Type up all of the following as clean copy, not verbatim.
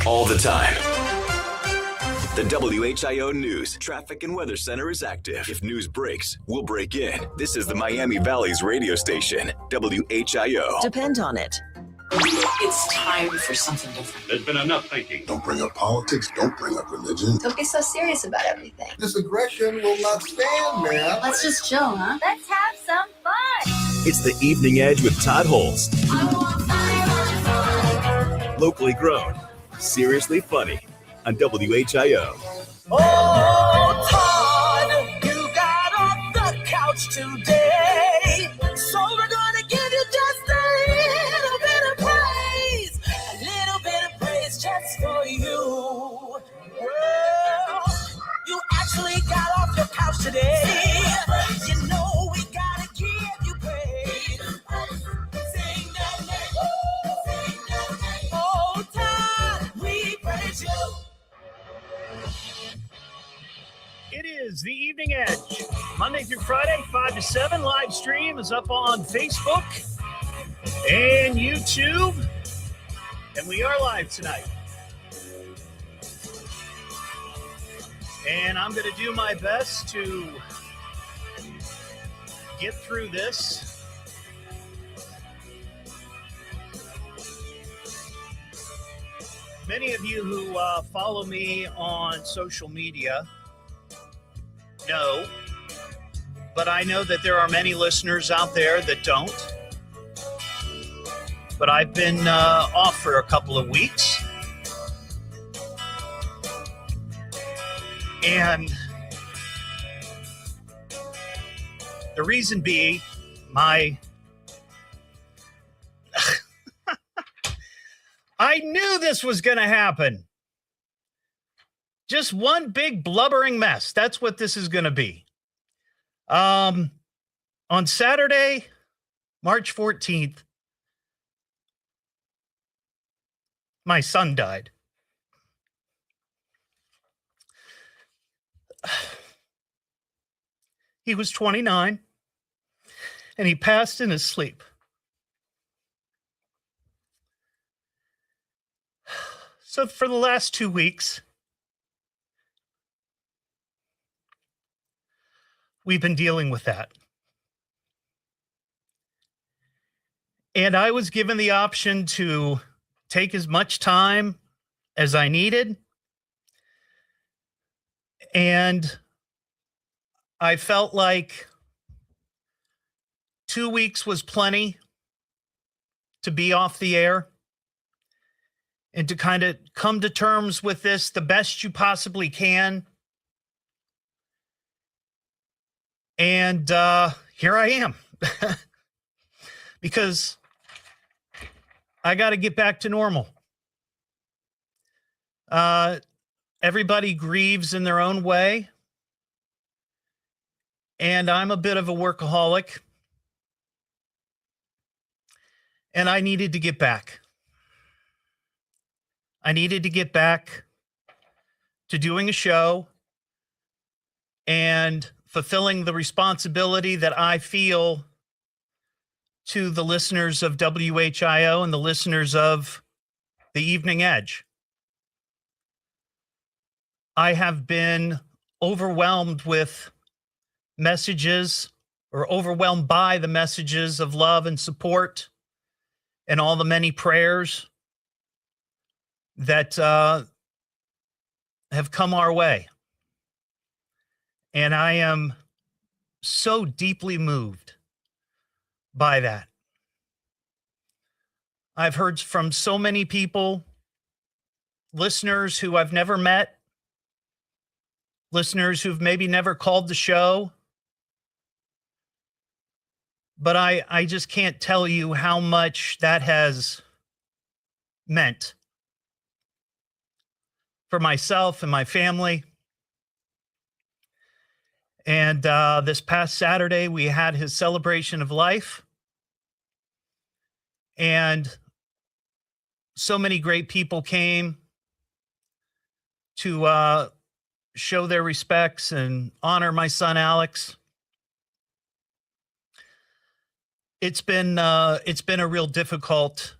all the time. The WHIO News Traffic and Weather Center is active. If news breaks, we'll break in. This is the Miami Valley's radio station, WHIO. Depend on it. It's time for something different. There's been enough thinking. Don't bring up politics. Don't bring up religion. Don't be so serious about everything. This aggression will not stand, man. Let's just chill, huh? Let's have some fun. It's the Evening Edge with Todd Hollst. Locally grown, seriously funny on WHIO. Oh, Todd, you got off the couch today, so we're gonna give you just a little bit of praise just for you. Well, you actually got off your couch today. You know we gotta give you praise. Sing that name. Oh, Todd, we praise you. It is the Evening Edge, Monday through Friday, 5 to 7. Live stream is up on Facebook and YouTube, and we are live tonight. And I'm going to do my best to get through this. Many of you who follow me on social media know, but I know that there are many listeners out there that don't. But I've been off for a couple of weeks. And the reason being, I knew this was going to happen. Just one big blubbering mess. That's what this is going to be. On Saturday, March 14th, my son died. He was 29, and he passed in his sleep. So for the last 2 weeks, we've been dealing with that. And I was given the option to take as much time as I needed. And I felt like 2 weeks was plenty to be off the air and to kind of come to terms with this the best you possibly can. And here I am. Because I got to get back to normal. Everybody grieves in their own way. And I'm a bit of a workaholic. And I needed to get back. I needed to get back to doing a show and fulfilling the responsibility that I feel to the listeners of WHIO and the listeners of the Evening Edge. I have been overwhelmed with messages, or overwhelmed by the messages of love and support and all the many prayers that have come our way. And I am so deeply moved by that. I've heard from so many people, listeners who I've never met, listeners who've maybe never called the show. But I just can't tell you how much that has meant for myself and my family. And this past Saturday, we had his celebration of life. And so many great people came to show their respects and honor my son, Alex. It's been a real difficult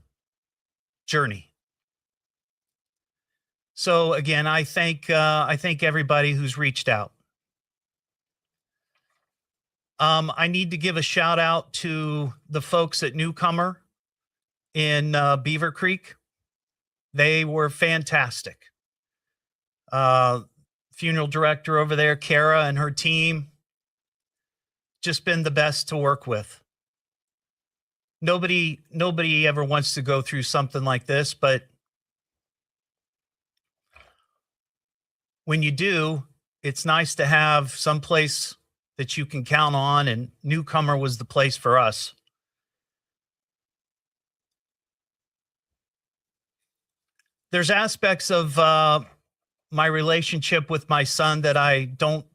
journey. So again, I thank everybody who's reached out. I need to give a shout out to the folks at Newcomer in Beaver Creek. They were fantastic. Funeral director over there, Kara, and her team, just been the best to work with. Nobody ever wants to go through something like this, but when you do, it's nice to have some place that you can count on, and Newcomer was the place for us. There's aspects of my relationship with my son that I don't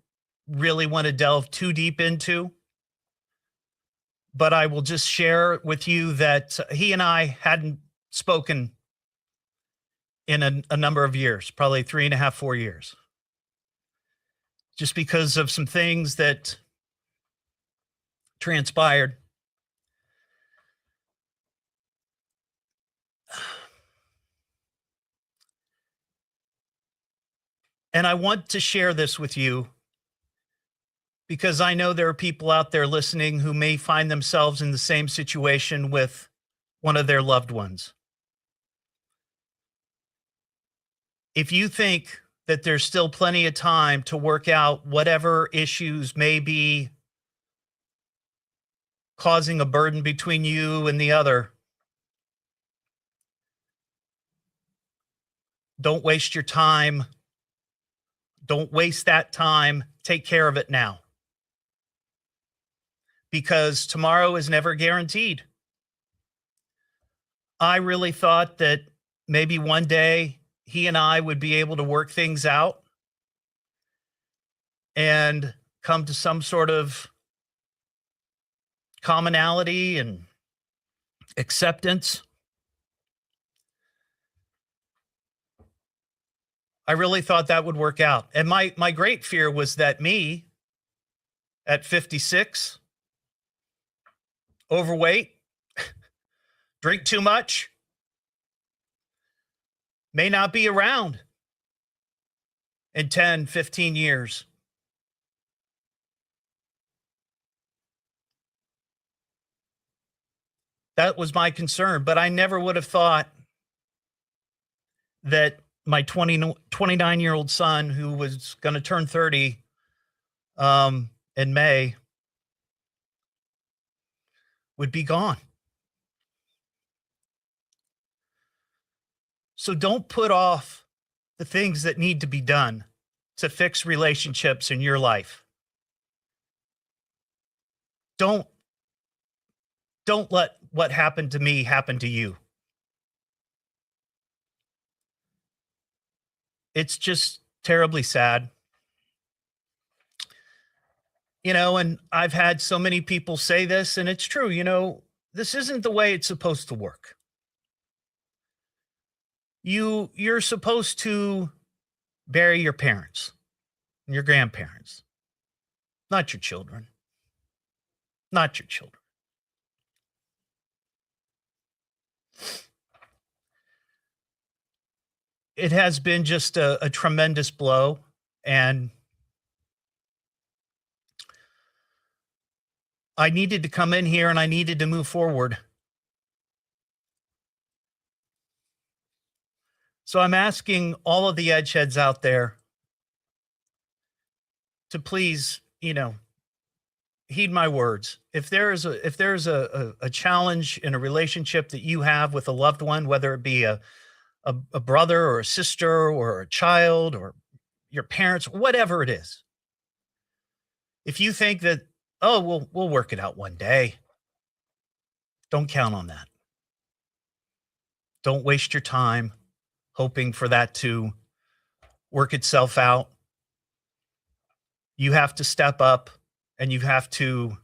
really want to delve too deep into, but I will just share with you that he and I hadn't spoken in a number of years, probably 3.5, 4 years, just because of some things that transpired. And I want to share this with you because I know there are people out there listening who may find themselves in the same situation with one of their loved ones. If you think that there's still plenty of time to work out whatever issues may be causing a burden between you and the other, don't waste your time. Don't waste that time. Take care of it now. Because tomorrow is never guaranteed. I really thought that maybe one day he and I would be able to work things out and come to some sort of commonality and acceptance. I really thought that would work out. And my great fear was that me at 56, overweight, drink too much, may not be around in 10, 15 years. That was my concern, but I never would have thought that my 29-year-old son, who was going to turn 30 in May, would be gone. So don't put off the things that need to be done to fix relationships in your life. Don't let what happened to me happen to you. It's just terribly sad. You know, and I've had so many people say this, and it's true. You know, this isn't the way it's supposed to work. You're supposed to bury your parents and your grandparents, not your children. Not your children. It has been just a tremendous blow, and I needed to come in here and I needed to move forward. So I'm asking all of the edgeheads out there to please, you know, heed my words. If there's a challenge in a relationship that you have with a loved one, whether it be a brother or a sister or a child or your parents, whatever it is, if you think that, oh, we'll work it out one day, don't count on that. Don't waste your time hoping for that to work itself out. You have to step up and you have to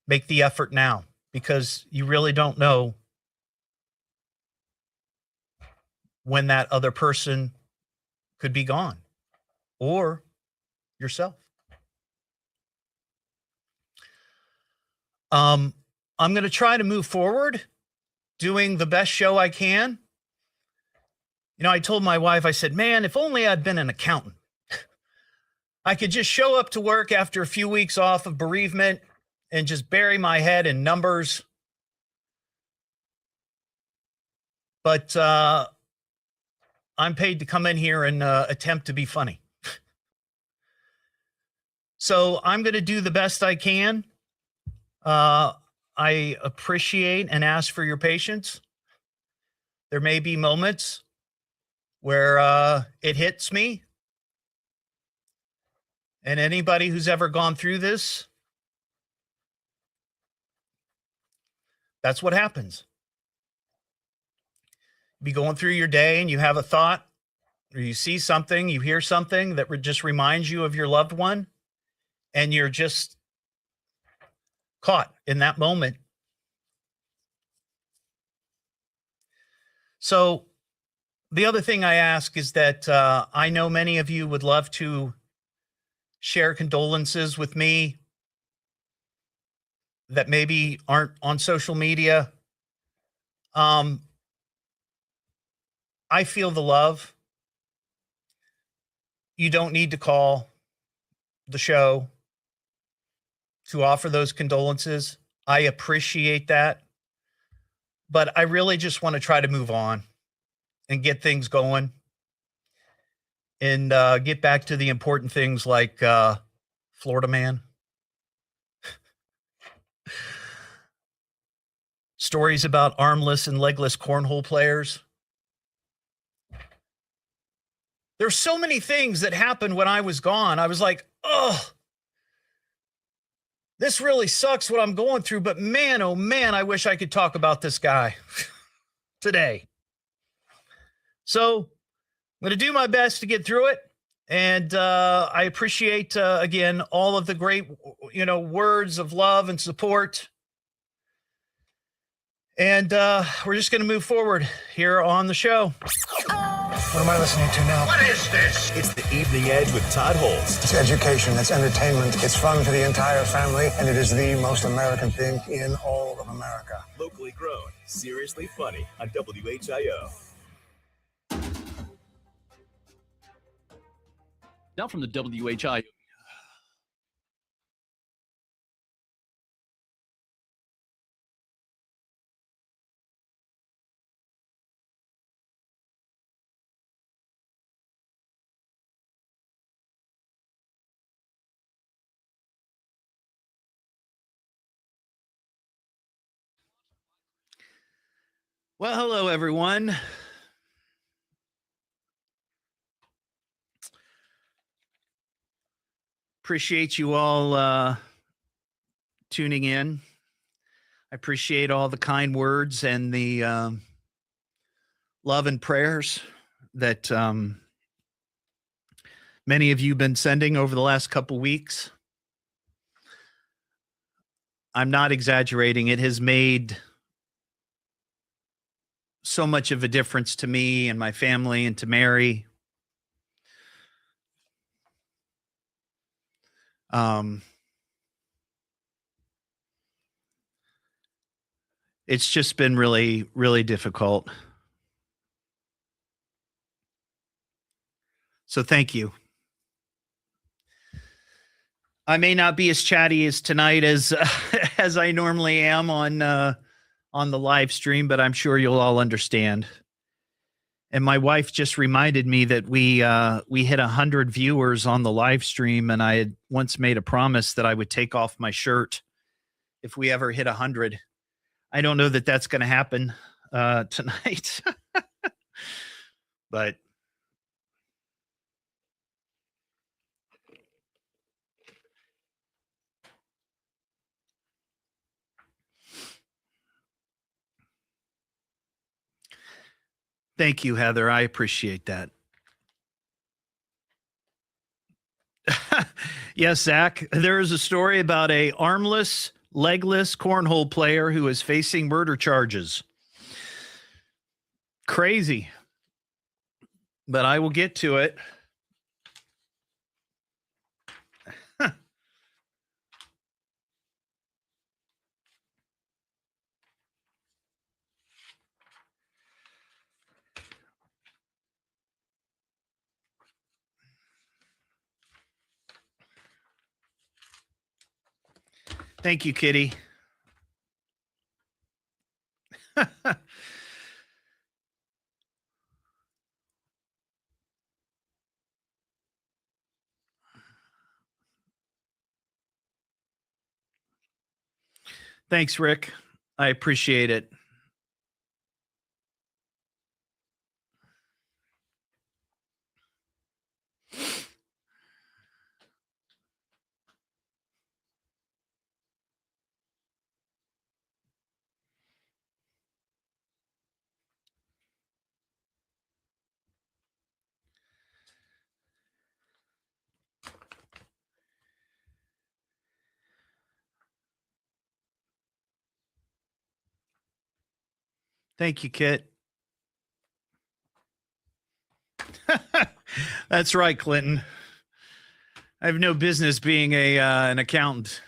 make the effort now, because you really don't know when that other person could be gone, or yourself. I'm going to try to move forward, doing the best show I can. I told my wife, I said, man, if only I'd been an accountant. I could just show up to work after a few weeks off of bereavement and just bury my head in numbers. But I'm paid to come in here and attempt to be funny. So I'm going to do the best I can. I appreciate and ask for your patience. There may be moments where it hits me. And anybody who's ever gone through this, that's what happens. You be going through your day and you have a thought, or you see something, you hear something that just reminds you of your loved one, and you're just caught in that moment. So the other thing I ask is that I know many of you would love to share condolences with me that maybe aren't on social media. I feel the love. You don't need to call the show to offer those condolences. I appreciate that. But I really just want to try to move on and get things going and get back to the important things like Florida Man. Stories about armless and legless cornhole players. There's so many things that happened when I was gone. I was like, oh, this really sucks what I'm going through, but man, oh man, I wish I could talk about this guy today. So I'm going to do my best to get through it. And I appreciate, again, all of the great, words of love and support. And we're just going to move forward here on the show. What am I listening to now? What is this? It's the Evening Edge with Todd Hollst. It's education, it's entertainment, it's fun for the entire family, and it is the most American thing in all of America. Locally grown, seriously funny on WHIO. Now from the WHIO. Well, hello, everyone. Appreciate you all tuning in. I appreciate all the kind words and the love and prayers that many of you have been sending over the last couple weeks. I'm not exaggerating. It has made so much of a difference to me and my family and to Mary. It's just been really, really difficult. So thank you. I may not be as chatty as tonight as as I normally am on the live stream, but I'm sure you'll all understand. And my wife just reminded me that we hit 100 viewers on the live stream, and I had once made a promise that I would take off my shirt if we ever hit 100. I don't know that that's going to happen tonight, but thank you, Heather. I appreciate that. Yes, Zach, there is a story about a armless, legless cornhole player who is facing murder charges. Crazy. But I will get to it. Thank you, Kitty. Thanks, Rick. I appreciate it. Thank you, Kit. That's right, Clinton. I have no business being an accountant.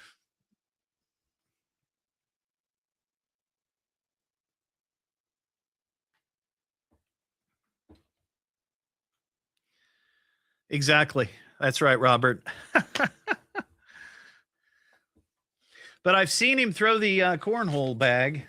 Exactly. That's right, Robert. But I've seen him throw the cornhole bag.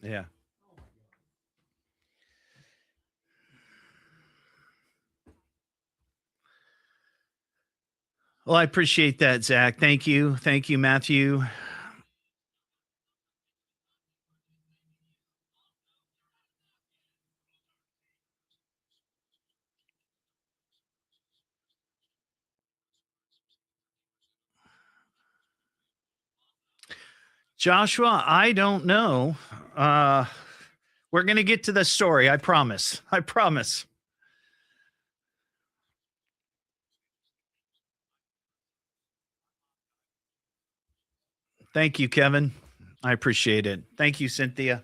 Yeah. Well, I appreciate that, Zach. Thank you. Thank you, Matthew. Joshua, I don't know. We're going to get to the story. I promise. I promise. Thank you, Kevin. I appreciate it. Thank you, Cynthia.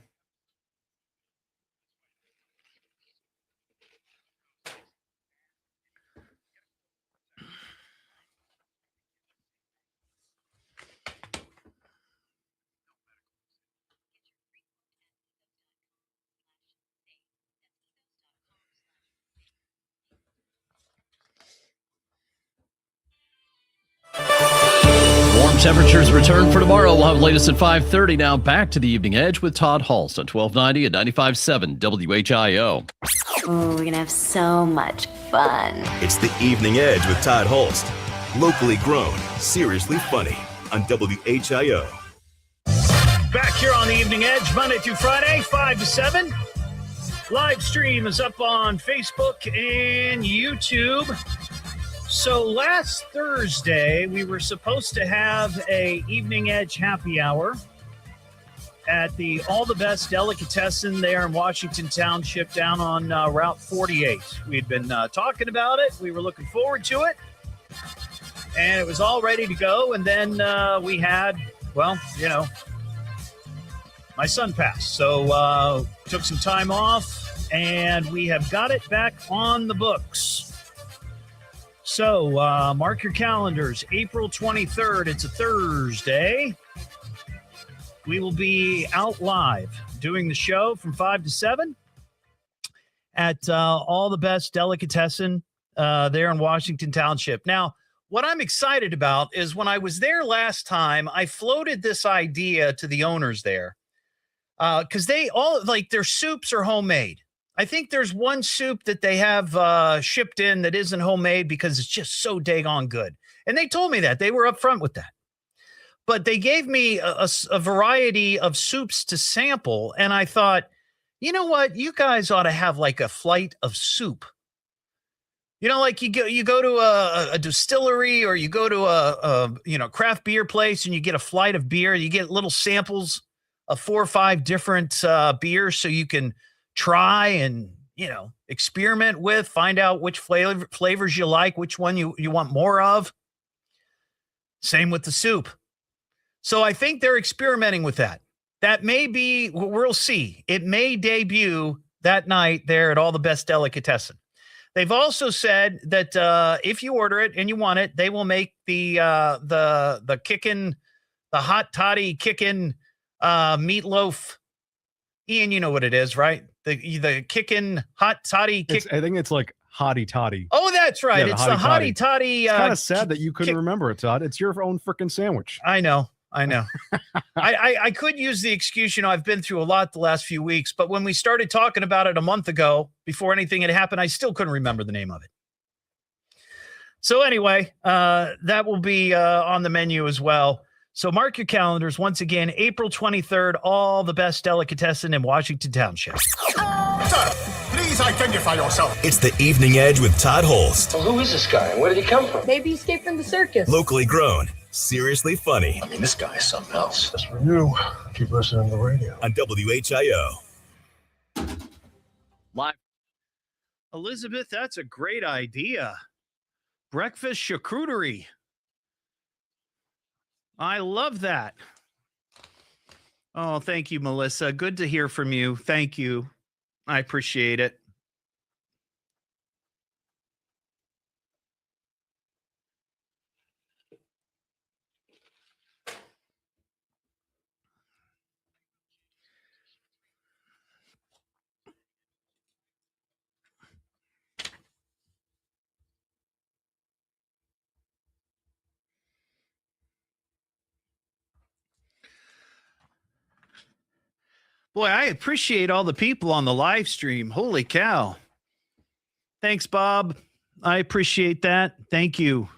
Warm temperatures return for tomorrow. We'll have the latest at 5:30. Now back to the Evening Edge with Todd Hollst on 1290 and 95.7 WHIO. Oh, we're going to have so much fun. It's the Evening Edge with Todd Hollst. Locally grown, seriously funny on WHIO. Back here on the Evening Edge, Monday through Friday, 5 to 7. Live stream is up on Facebook and YouTube. So last Thursday, we were supposed to have a Evening Edge happy hour at the All the Best Delicatessen there in Washington Township down on Route 48. We'd been talking about it. We were looking forward to it. And it was all ready to go. And then we had, well, you know, my son passed. So took some time off, and we have got it back on the books. So mark your calendars. April 23rd. It's a Thursday. We will be out live doing the show from 5 to 7 at All the Best Delicatessen there in Washington Township. Now, what I'm excited about is when I was there last time, I floated this idea to the owners there because they all like their soups are homemade. I think there's one soup that they have shipped in that isn't homemade because it's just so daggone good. And they told me that. They were upfront with that. But they gave me a variety of soups to sample. And I thought, you know what? You guys ought to have like a flight of soup. You know, like you go to a distillery or you go to a craft beer place and you get a flight of beer. You get little samples of 4 or 5 different beers so you can try and, experiment with, find out which flavors you like, which one you want more of. Same with the soup. So I think they're experimenting with that. That may be, we'll see. It may debut that night there at All the Best Delicatessen. They've also said that if you order it and you want it, they will make the hot toddy kickin' meatloaf. Ian, you know what it is, right? The kickin' hot toddy kick. I think it's like hottie toddy. Oh, that's right. Yeah, it's the hottie toddy. It's kind of sad that you couldn't remember it, Todd. It's your own freaking sandwich. I know. I could use the excuse, I've been through a lot the last few weeks, but when we started talking about it a month ago, before anything had happened, I still couldn't remember the name of it. So anyway, that will be on the menu as well. So mark your calendars. Once again, April 23rd, All the Best Delicatessen in Washington Township. Sir, please identify yourself. It's the Evening Edge with Todd Hollst. Well, who is this guy and where did he come from? Maybe he escaped from the circus. Locally grown, seriously funny. I mean, this guy is something else. That's for you. Keep listening to the radio. On WHIO. Live. Elizabeth, that's a great idea. Breakfast charcuterie. I love that. Oh, thank you, Melissa. Good to hear from you. Thank you. I appreciate it. Boy, I appreciate all the people on the live stream. Holy cow. Thanks, Bob. I appreciate that. Thank you.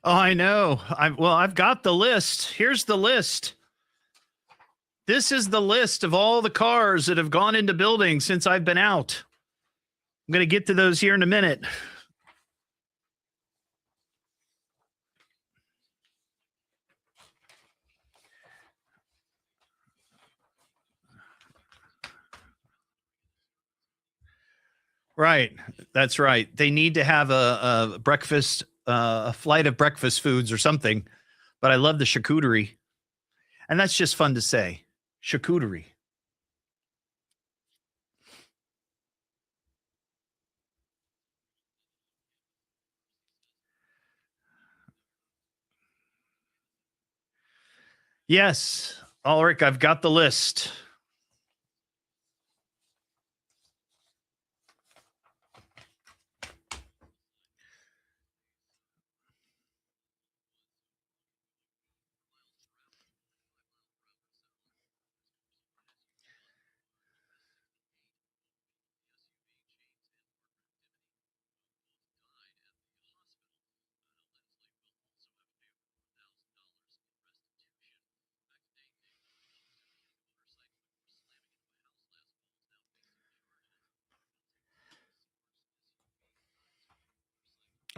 Oh, I know. I've got the list. Here's the list. This is the list of all the cars that have gone into buildings since I've been out. I'm going to get to those here in a minute. Right. That's right. They need to have a breakfast, a flight of breakfast foods or something. But I love the charcuterie. And that's just fun to say. Charcuterie. Yes. Ulrich, I've got the list.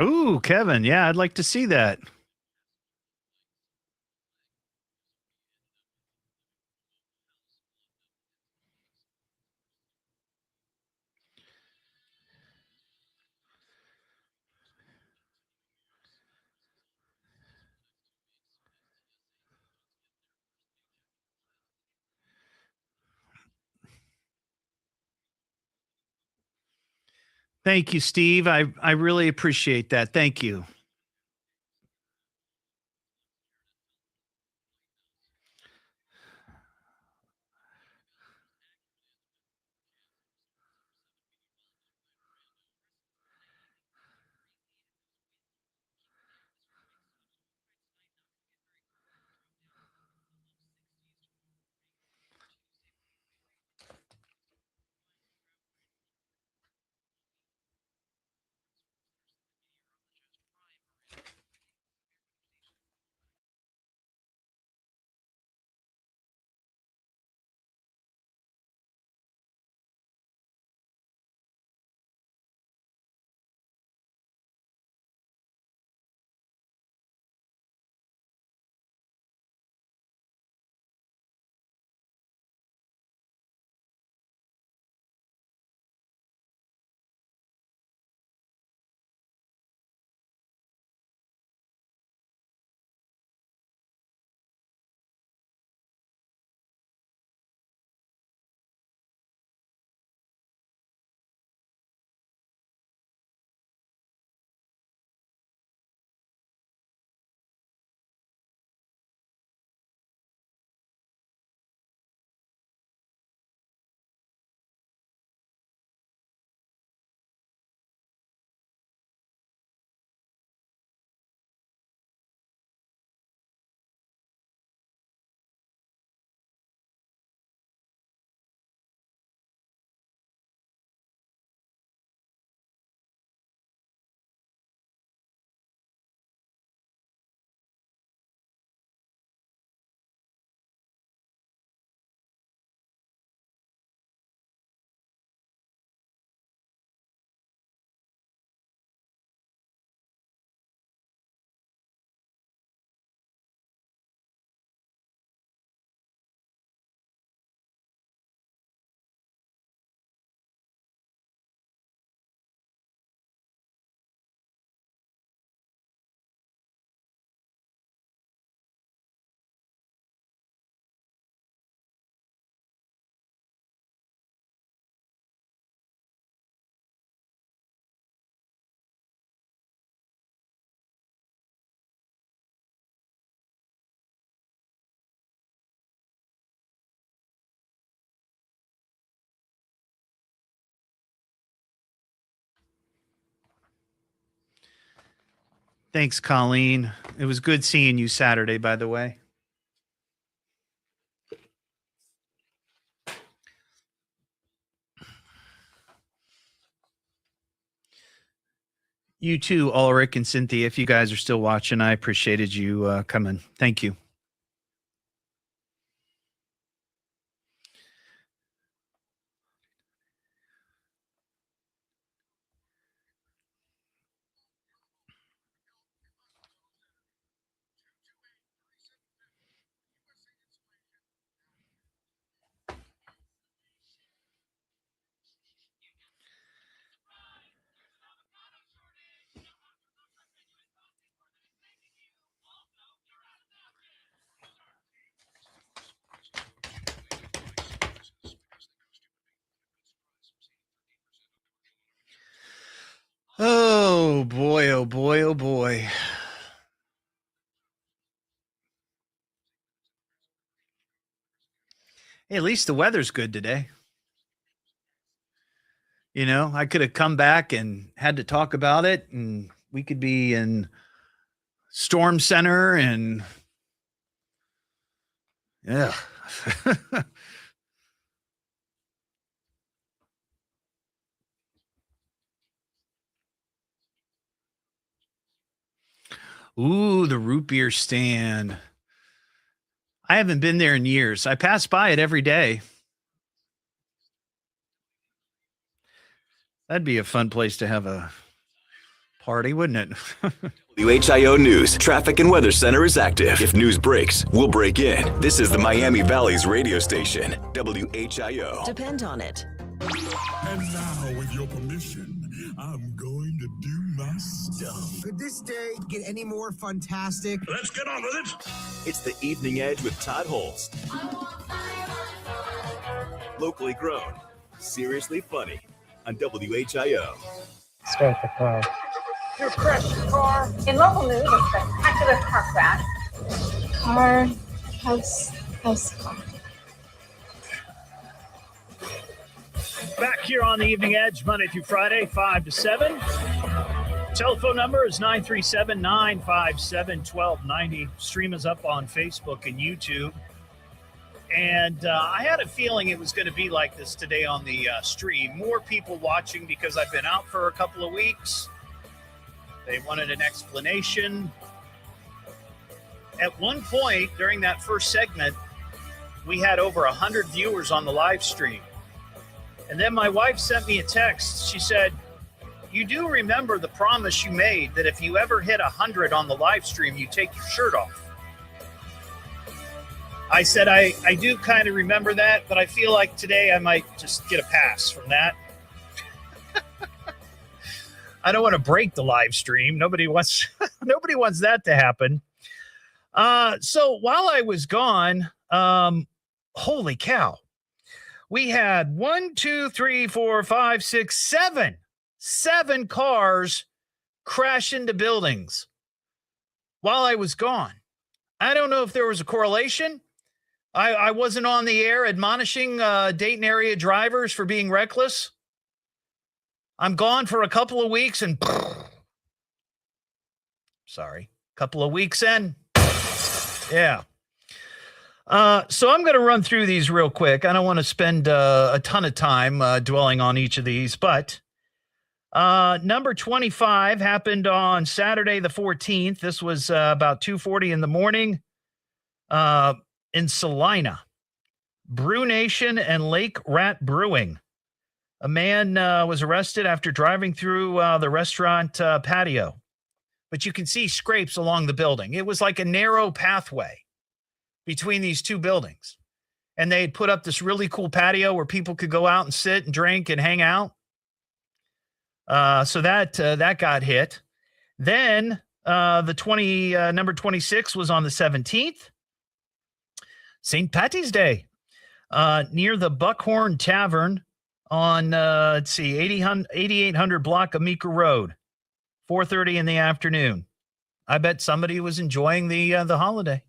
Ooh, Kevin. Yeah, I'd like to see that. Thank you, Steve. I really appreciate that. Thank you. Thanks, Colleen. It was good seeing you Saturday, by the way. You too, Ulrich and Cynthia. If you guys are still watching, I appreciated you coming. Thank you. Oh boy, oh boy, oh boy. Hey, at least the weather's good today. You know, I could have come back and had to talk about it, and we could be in Storm Center and yeah. Ooh, the root beer stand. I haven't been there in years. I pass by it every day. That'd be a fun place to have a party, wouldn't it? WHIO News Traffic and Weather Center is active. If news breaks, we'll break in. This is the Miami Valley's radio station, WHIO. Depend on it. And now, with your permission, I'm going to do my stuff. Could this day get any more fantastic? Let's get on with it. It's the Evening Edge with Todd Hollst. Locally grown, seriously funny on WHIO. Start the car. Your crashed car. In local news, a spectacular car crash. House car. Back here on the Evening Edge, Monday through Friday, 5 to 7. Telephone number is 937-957-1290. Stream is up on Facebook and YouTube. And I had a feeling it was going to be like this today on the stream. More people watching because I've been out for a couple of weeks. They wanted an explanation. At one point during that first segment, we had over 100 viewers on the live stream. And then my wife sent me a text. She said, "You do remember the promise you made that if you ever hit 100 on the live stream, you take your shirt off." I said, I do kind of remember that, but I feel like today I might just get a pass from that. I don't want to break the live stream. Nobody wants that to happen. So while I was gone, holy cow, we had 7 cars crash into buildings while I was gone. I don't know if there was a correlation. I wasn't on the air admonishing Dayton area drivers for being reckless. I'm gone for a couple of weeks and couple of weeks in. Yeah. So I'm going to run through these real quick. I don't want to spend a ton of time dwelling on each of these, but number 25 happened on Saturday the 14th. This was about 2:40 in the morning in Salina, Brew Nation and Lake Rat Brewing. A man was arrested after driving through the restaurant patio, but you can see scrapes along the building. It was like a narrow pathway between these two buildings. And they had put up this really cool patio where people could go out and sit and drink and hang out. So that got hit. Then number 26 was on the 17th, St. Patty's Day, near the Buckhorn Tavern on 8800 block of Meeker Road, 4:30 in the afternoon. I bet somebody was enjoying the holiday.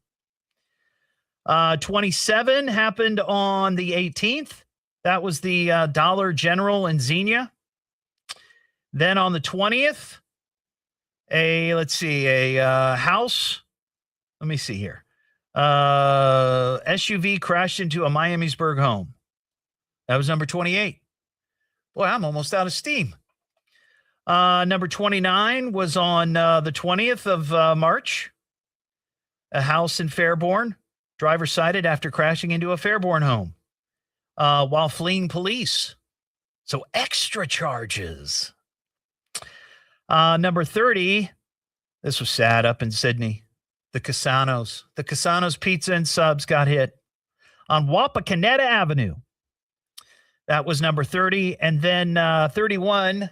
27 happened on the 18th. That was the Dollar General in Xenia. Then on the 20th, a house. Let me see here. SUV crashed into a Miamisburg home. That was number 28. Boy, I'm almost out of steam. Number 29 was on the 20th of March. A house in Fairborn. Driver cited after crashing into a Fairborn home while fleeing police. So extra charges. Number 30, this was sad up in Sydney. The Casanos. The Casanos Pizza and Subs got hit on Wapakoneta Avenue. That was number 30. And then 31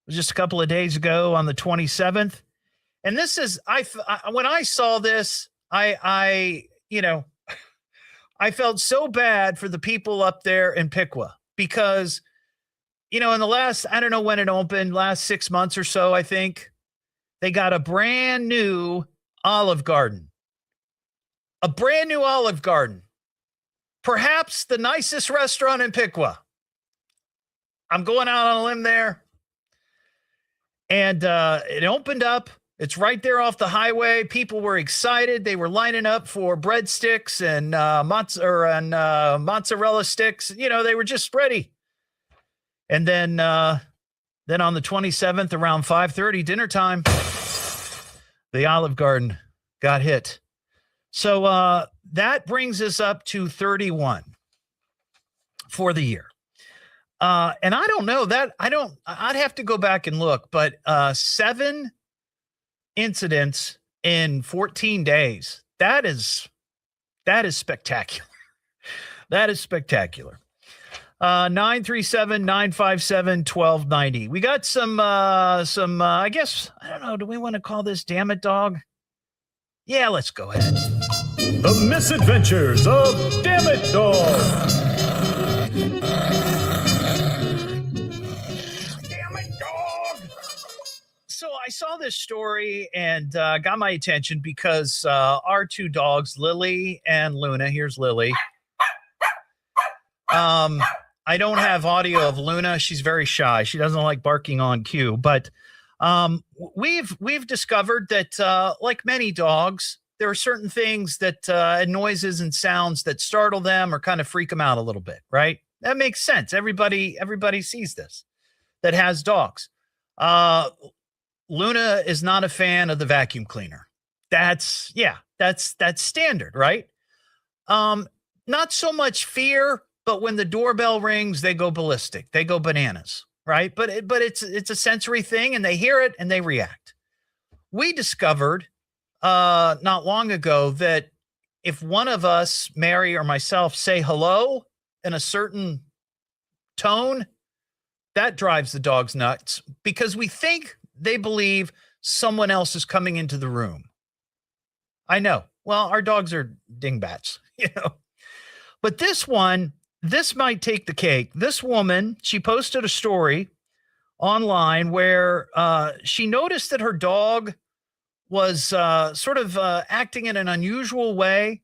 was just a couple of days ago on the 27th. And this is, when I saw this, I felt so bad for the people up there in Piqua because, in the last, I don't know when it opened, last 6 months or so, I think, they got a brand new Olive Garden. A brand new Olive Garden. Perhaps the nicest restaurant in Piqua. I'm going out on a limb there. And it opened up. It's right there off the highway. People were excited. They were lining up for breadsticks and mozzarella sticks. They were just ready. And then on the 27th, around 5:30, dinner time, the Olive Garden got hit. So that brings us up to 31 for the year. And I don't know that I'd have to go back and look, but 7 incidents in 14 days. That is spectacular. That is spectacular. 937-957-1290. We got some, I guess, I don't know. Do we want to call this Damn It Dog? Yeah, let's go ahead. The Misadventures of Damn It Dog. Damn it, dog. So I saw this story and got my attention because our 2 dogs, Lily and Luna, here's Lily. I don't have audio of Luna. She's very shy. She doesn't like barking on cue, but we've discovered that like many dogs, there are certain things that noises and sounds that startle them or kind of freak them out a little bit, right? That makes sense. Everybody sees this that has dogs. Luna is not a fan of the vacuum cleaner. That's standard, right? Not so much fear, but when the doorbell rings, they go ballistic. They go bananas, right? But it's a sensory thing, and they hear it and they react. We discovered not long ago that if one of us, Mary or myself, say hello in a certain tone, that drives the dogs nuts because we think they believe someone else is coming into the room. I know. Well, our dogs are dingbats, But this might take the cake. This woman, she posted a story online where she noticed that her dog was sort of acting in an unusual way,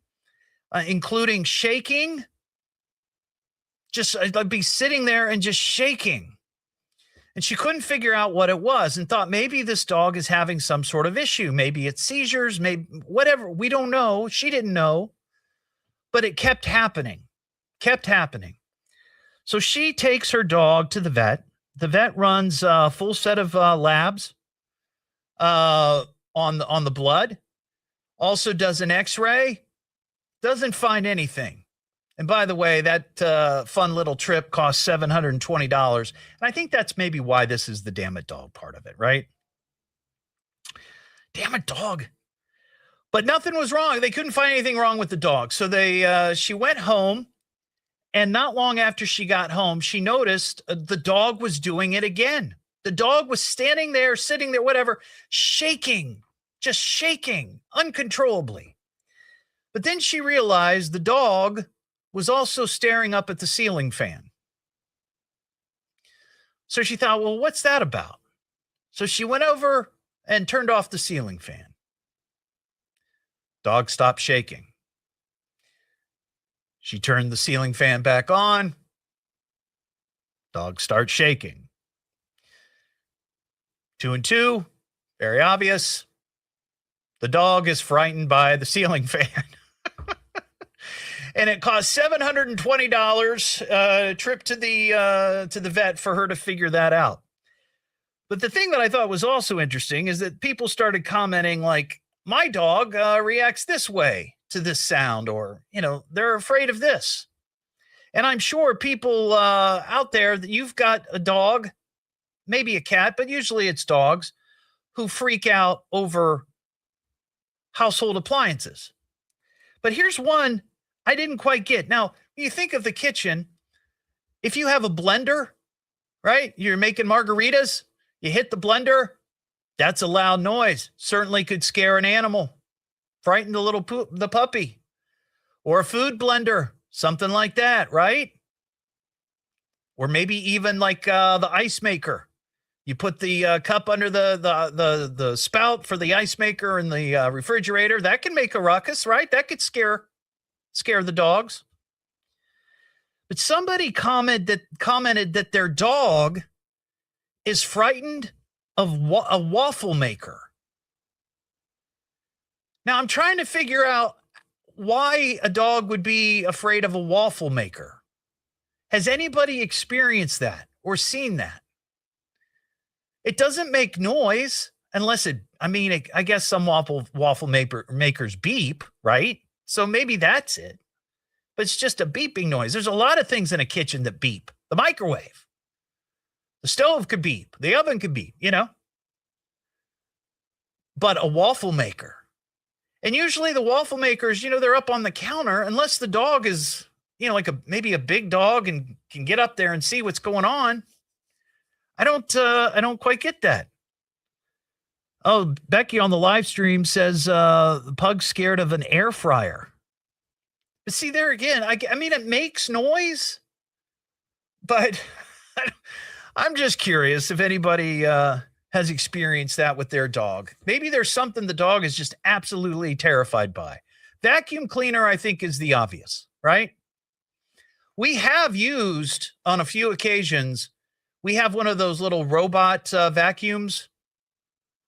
including shaking. Just I'd be sitting there and just shaking. And she couldn't figure out what it was and thought maybe this dog is having some sort of issue. Maybe it's seizures, maybe whatever. We don't know. She didn't know. But it kept happening. So she takes her dog to the vet. The vet runs a full set of labs on the blood. Also does an X-ray. Doesn't find anything. And by the way, that fun little trip cost $720. And I think that's maybe why this is the Damn It Dog part of it, right? Damn it, dog. But nothing was wrong. They couldn't find anything wrong with the dog. So she went home. And not long after she got home, she noticed the dog was doing it again. The dog was standing there, sitting there, whatever, shaking, just shaking uncontrollably. But then she realized the dog was also staring up at the ceiling fan. So she thought, well, what's that about? So she went over and turned off the ceiling fan. Dog stopped shaking. She turned the ceiling fan back on. Dog starts shaking. 2 and 2, very obvious. The dog is frightened by the ceiling fan. And it cost $720 trip to the vet for her to figure that out. But the thing that I thought was also interesting is that people started commenting like, my dog reacts this way to this sound, or, they're afraid of this. And I'm sure people out there that you've got a dog, maybe a cat, but usually it's dogs who freak out over household appliances. But here's one I didn't quite get. Now, when you think of the kitchen, if you have a blender, right? You're making margaritas, you hit the blender, that's a loud noise. Certainly could scare an animal, frighten the puppy, or a food blender, something like that, right? Or maybe even like the ice maker. You put the cup under the spout for the ice maker in the refrigerator. That can make a ruckus, right? That could scare the dogs. But somebody commented that their dog is frightened of a waffle maker. Now, I'm trying to figure out why a dog would be afraid of a waffle maker. Has anybody experienced that or seen that? It doesn't make noise unless I guess some waffle makers beep, right? So maybe that's it. But it's just a beeping noise. There's a lot of things in a kitchen that beep. The microwave. The stove could beep. The oven could beep, But a waffle maker. And usually the waffle makers, they're up on the counter unless the dog is, like maybe a big dog and can get up there and see what's going on. I don't quite get that. Oh, Becky on the live stream says the pug's scared of an air fryer. But see, there again, I mean, it makes noise, but I'm just curious if anybody has experienced that with their dog. Maybe there's something the dog is just absolutely terrified by. Vacuum cleaner, I think, is the obvious, right? We have used on a few occasions, we have one of those little robot vacuums.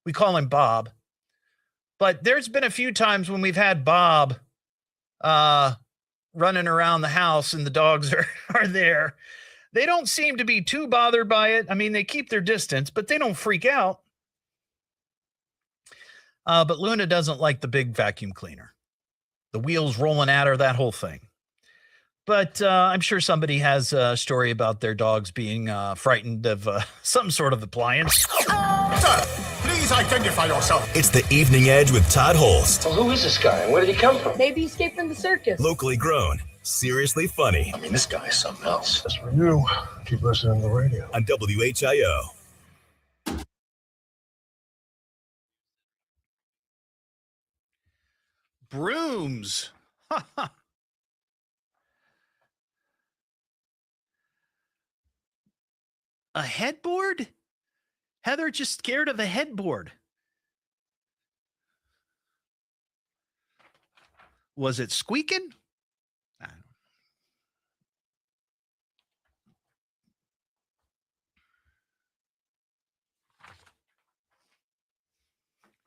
We call him Bob. But there's been a few times when we've had Bob running around the house and the dogs are there. They don't seem to be too bothered by it. I mean, they keep their distance, but they don't freak out. But Luna doesn't like the big vacuum cleaner. The wheels rolling at her, that whole thing. But I'm sure somebody has a story about their dogs being frightened of some sort of appliance. Sir, please identify yourself. It's the Evening Edge with Todd Hollst. Well, who is this guy and where did he come from? Maybe he escaped from the circus. Locally grown, seriously funny. I mean, this guy is something else. As for you, keep listening to the radio. On WHIO. Brooms. A headboard? Heather just scared of a headboard. Was it squeaking? I don't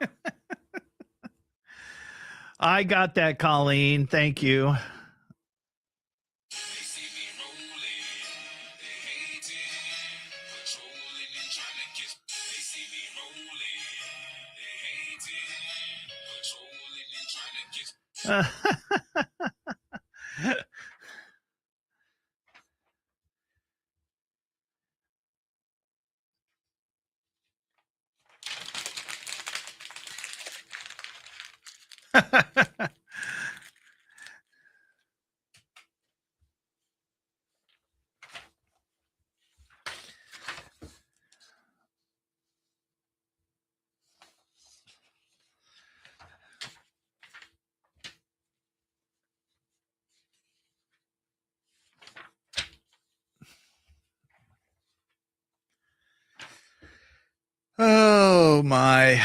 know. I got that, Colleen. Thank you. Oh, my.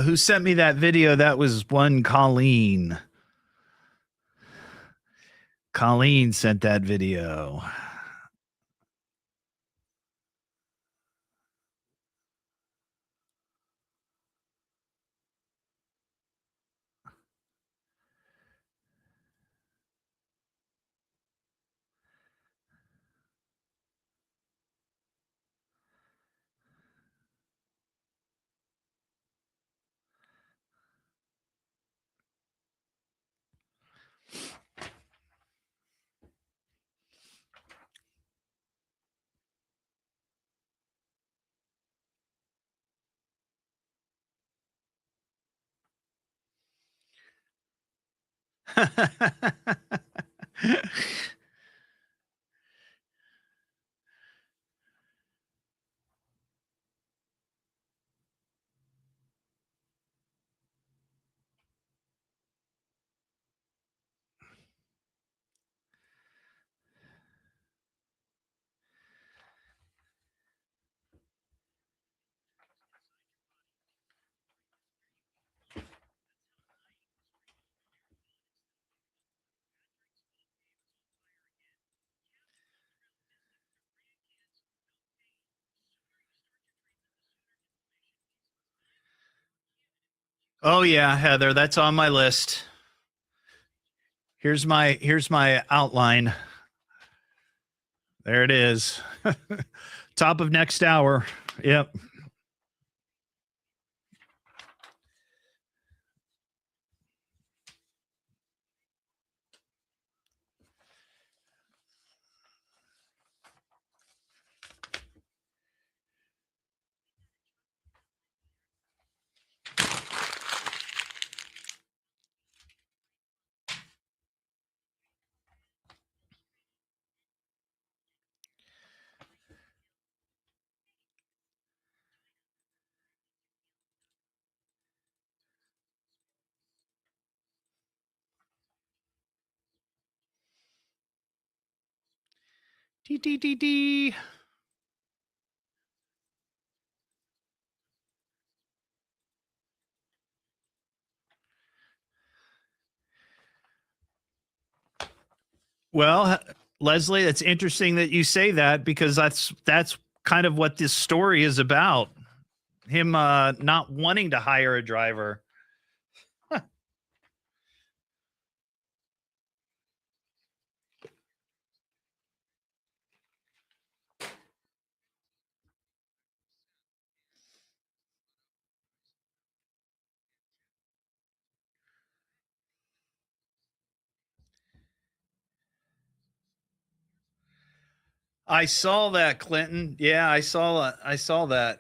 Who sent me that video? That was one Colleen. Colleen sent that video. Oh yeah, Heather, that's on my list. Here's my outline. There it is. Top of next hour. Yep. Dee. Well, Leslie, it's interesting that you say that because that's kind of what this story is about. Him not wanting to hire a driver. I saw that, Clinton. Yeah, I saw that.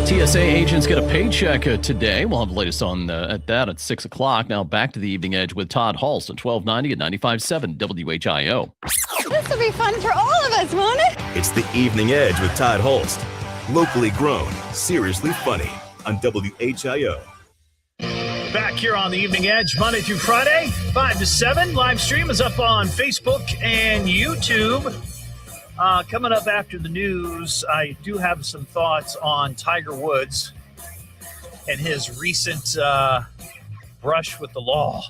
TSA agents get a paycheck today. We'll have the latest on at that at 6 o'clock. Now back to the Evening Edge with Todd Hollst at 1290 and 95.7 WHIO. This will be fun for all of us, won't it? It's the Evening Edge with Todd Hollst. Locally grown, seriously funny on WHIO. Back here on the Evening Edge, Monday through Friday, 5 to 7. Live stream is up on Facebook and YouTube. Coming up after the news, I do have some thoughts on Tiger Woods and his recent brush with the law.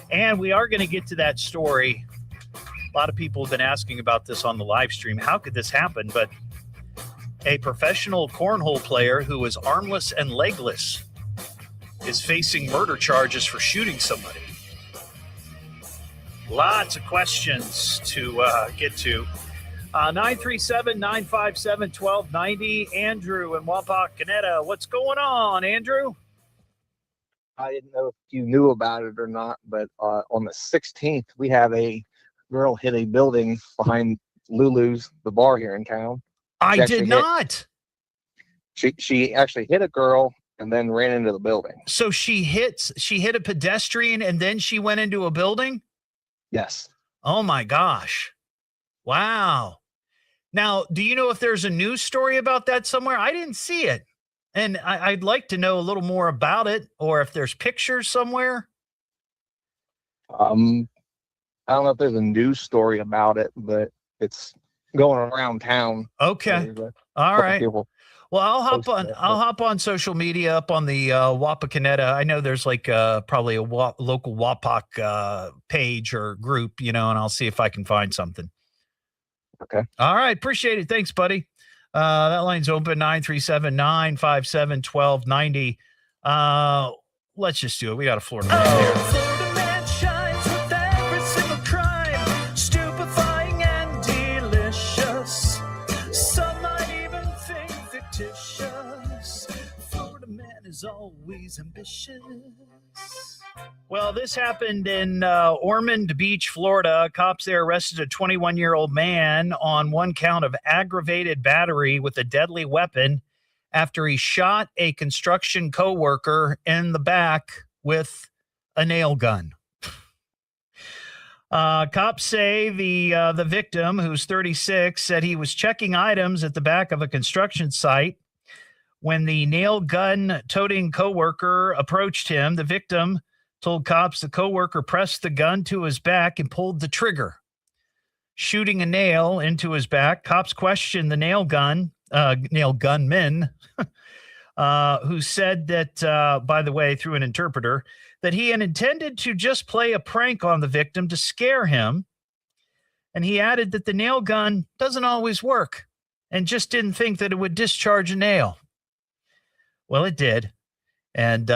And we are going to get to that story. A lot of people have been asking about this on the live stream. How could this happen? But a professional cornhole player who is armless and legless is facing murder charges for shooting somebody. Lots of questions to get to. 937-957-1290. Andrew in Wapakoneta. What's going on, Andrew? I didn't know if you knew about it or not, but on the 16th, we have a girl hit a building behind Lulu's, the bar here in town. I did not. She actually hit a girl and then ran into the building. So she hit a pedestrian and then she went into a building? Yes. Oh my gosh. Wow. Now, do you know if there's a news story about that somewhere? I didn't see it. And I'd like to know a little more about it, or if there's pictures somewhere. I don't know if there's a news story about it, but it's going around town. Okay. All right. Well, I'll hop on social media up on the Wapakoneta. I know there's like probably a local WAPOC page or group, and I'll see if I can find something. Okay. All right. Appreciate it. Thanks, buddy. That line's open, 937-957-1290. Let's just do it. We got a Florida man here. Florida man shines with every single crime, stupefying and delicious. Some might even think fictitious. Florida man is always ambitious. Well, this happened in Ormond Beach, Florida. Cops there arrested a 21-year-old man on one count of aggravated battery with a deadly weapon after he shot a construction coworker in the back with a nail gun. Cops say the victim, who's 36, said he was checking items at the back of a construction site when the nail gun toting coworker approached him. The victim told cops the coworker pressed the gun to his back and pulled the trigger, shooting a nail into his back. Cops questioned the nail gunman, who said that, by the way, through an interpreter, that he had intended to just play a prank on the victim to scare him. And he added that the nail gun doesn't always work and just didn't think that it would discharge a nail. Well, it did. And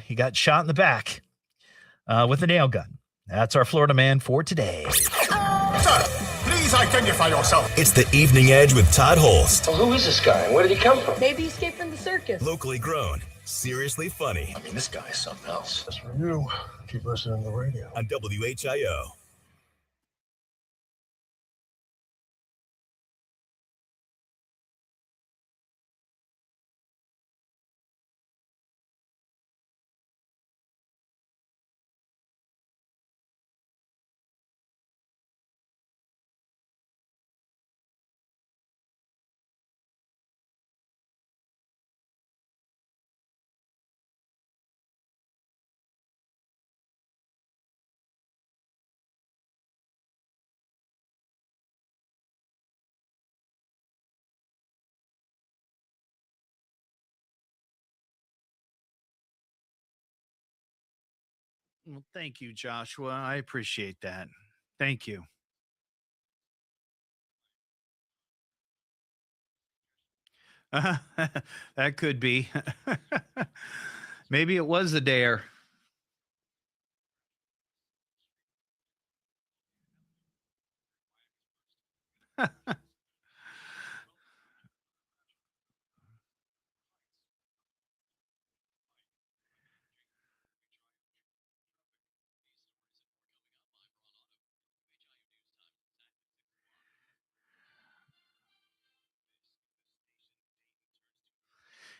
he got shot in the back with a nail gun. That's our Florida man for today. Sir, please identify yourself. It's the Evening Edge with Todd Hollst. Well, who is this guy and where did he come from? Maybe he escaped from the circus. Locally grown, seriously funny. I mean, this guy is something else. That's for you. Keep listening to the radio. On WHIO. Well, thank you, Joshua. I appreciate that. Thank you. That could be. Maybe it was a dare.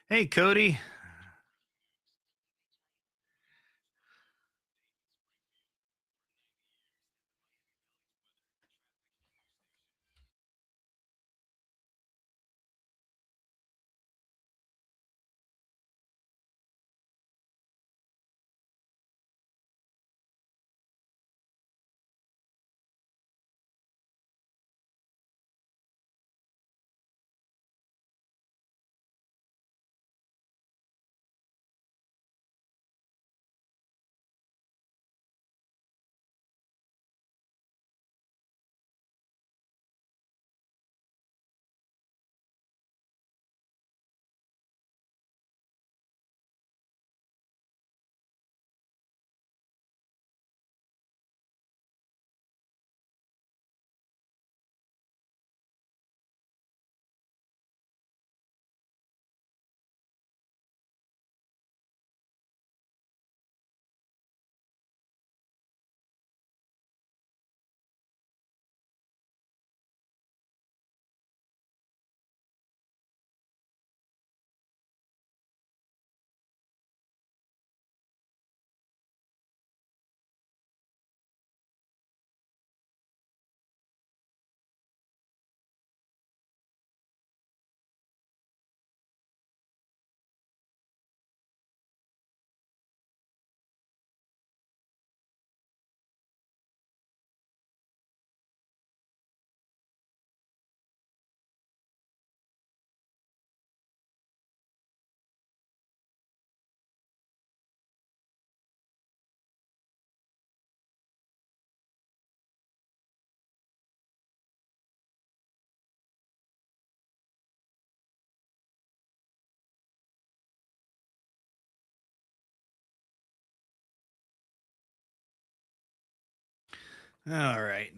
Hey, Cody. All right.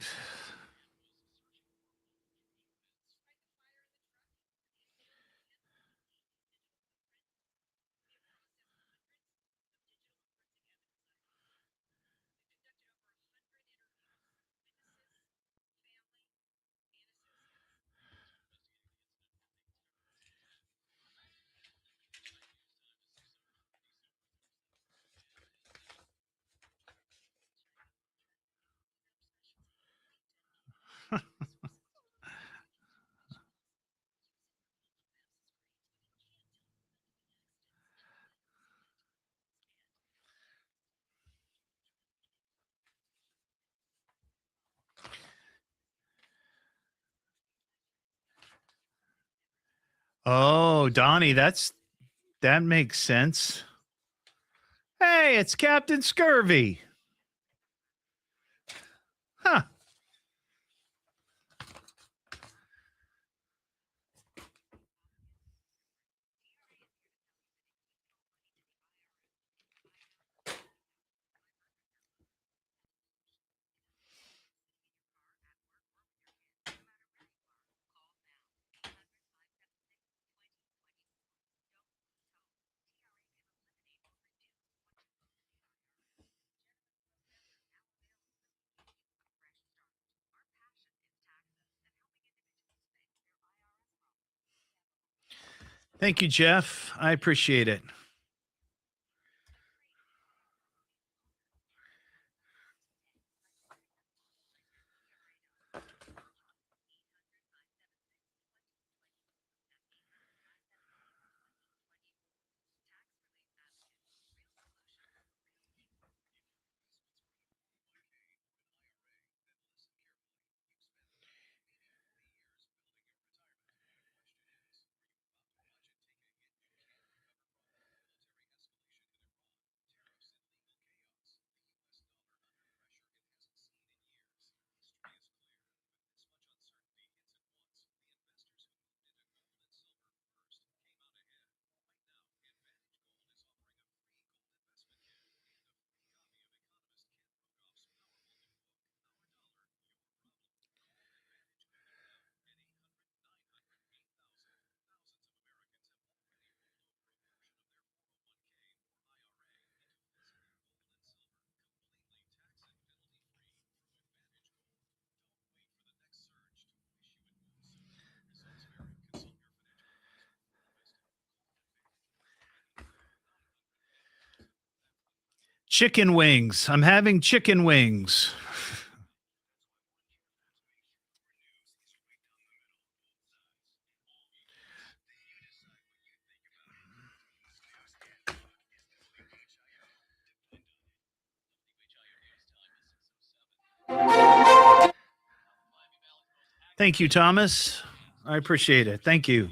Oh, Donnie, that makes sense. Hey, it's Captain Scurvy. Huh. Thank you, Jeff. I appreciate it. Chicken wings. I'm having chicken wings. Thank you, Thomas. I appreciate it. Thank you.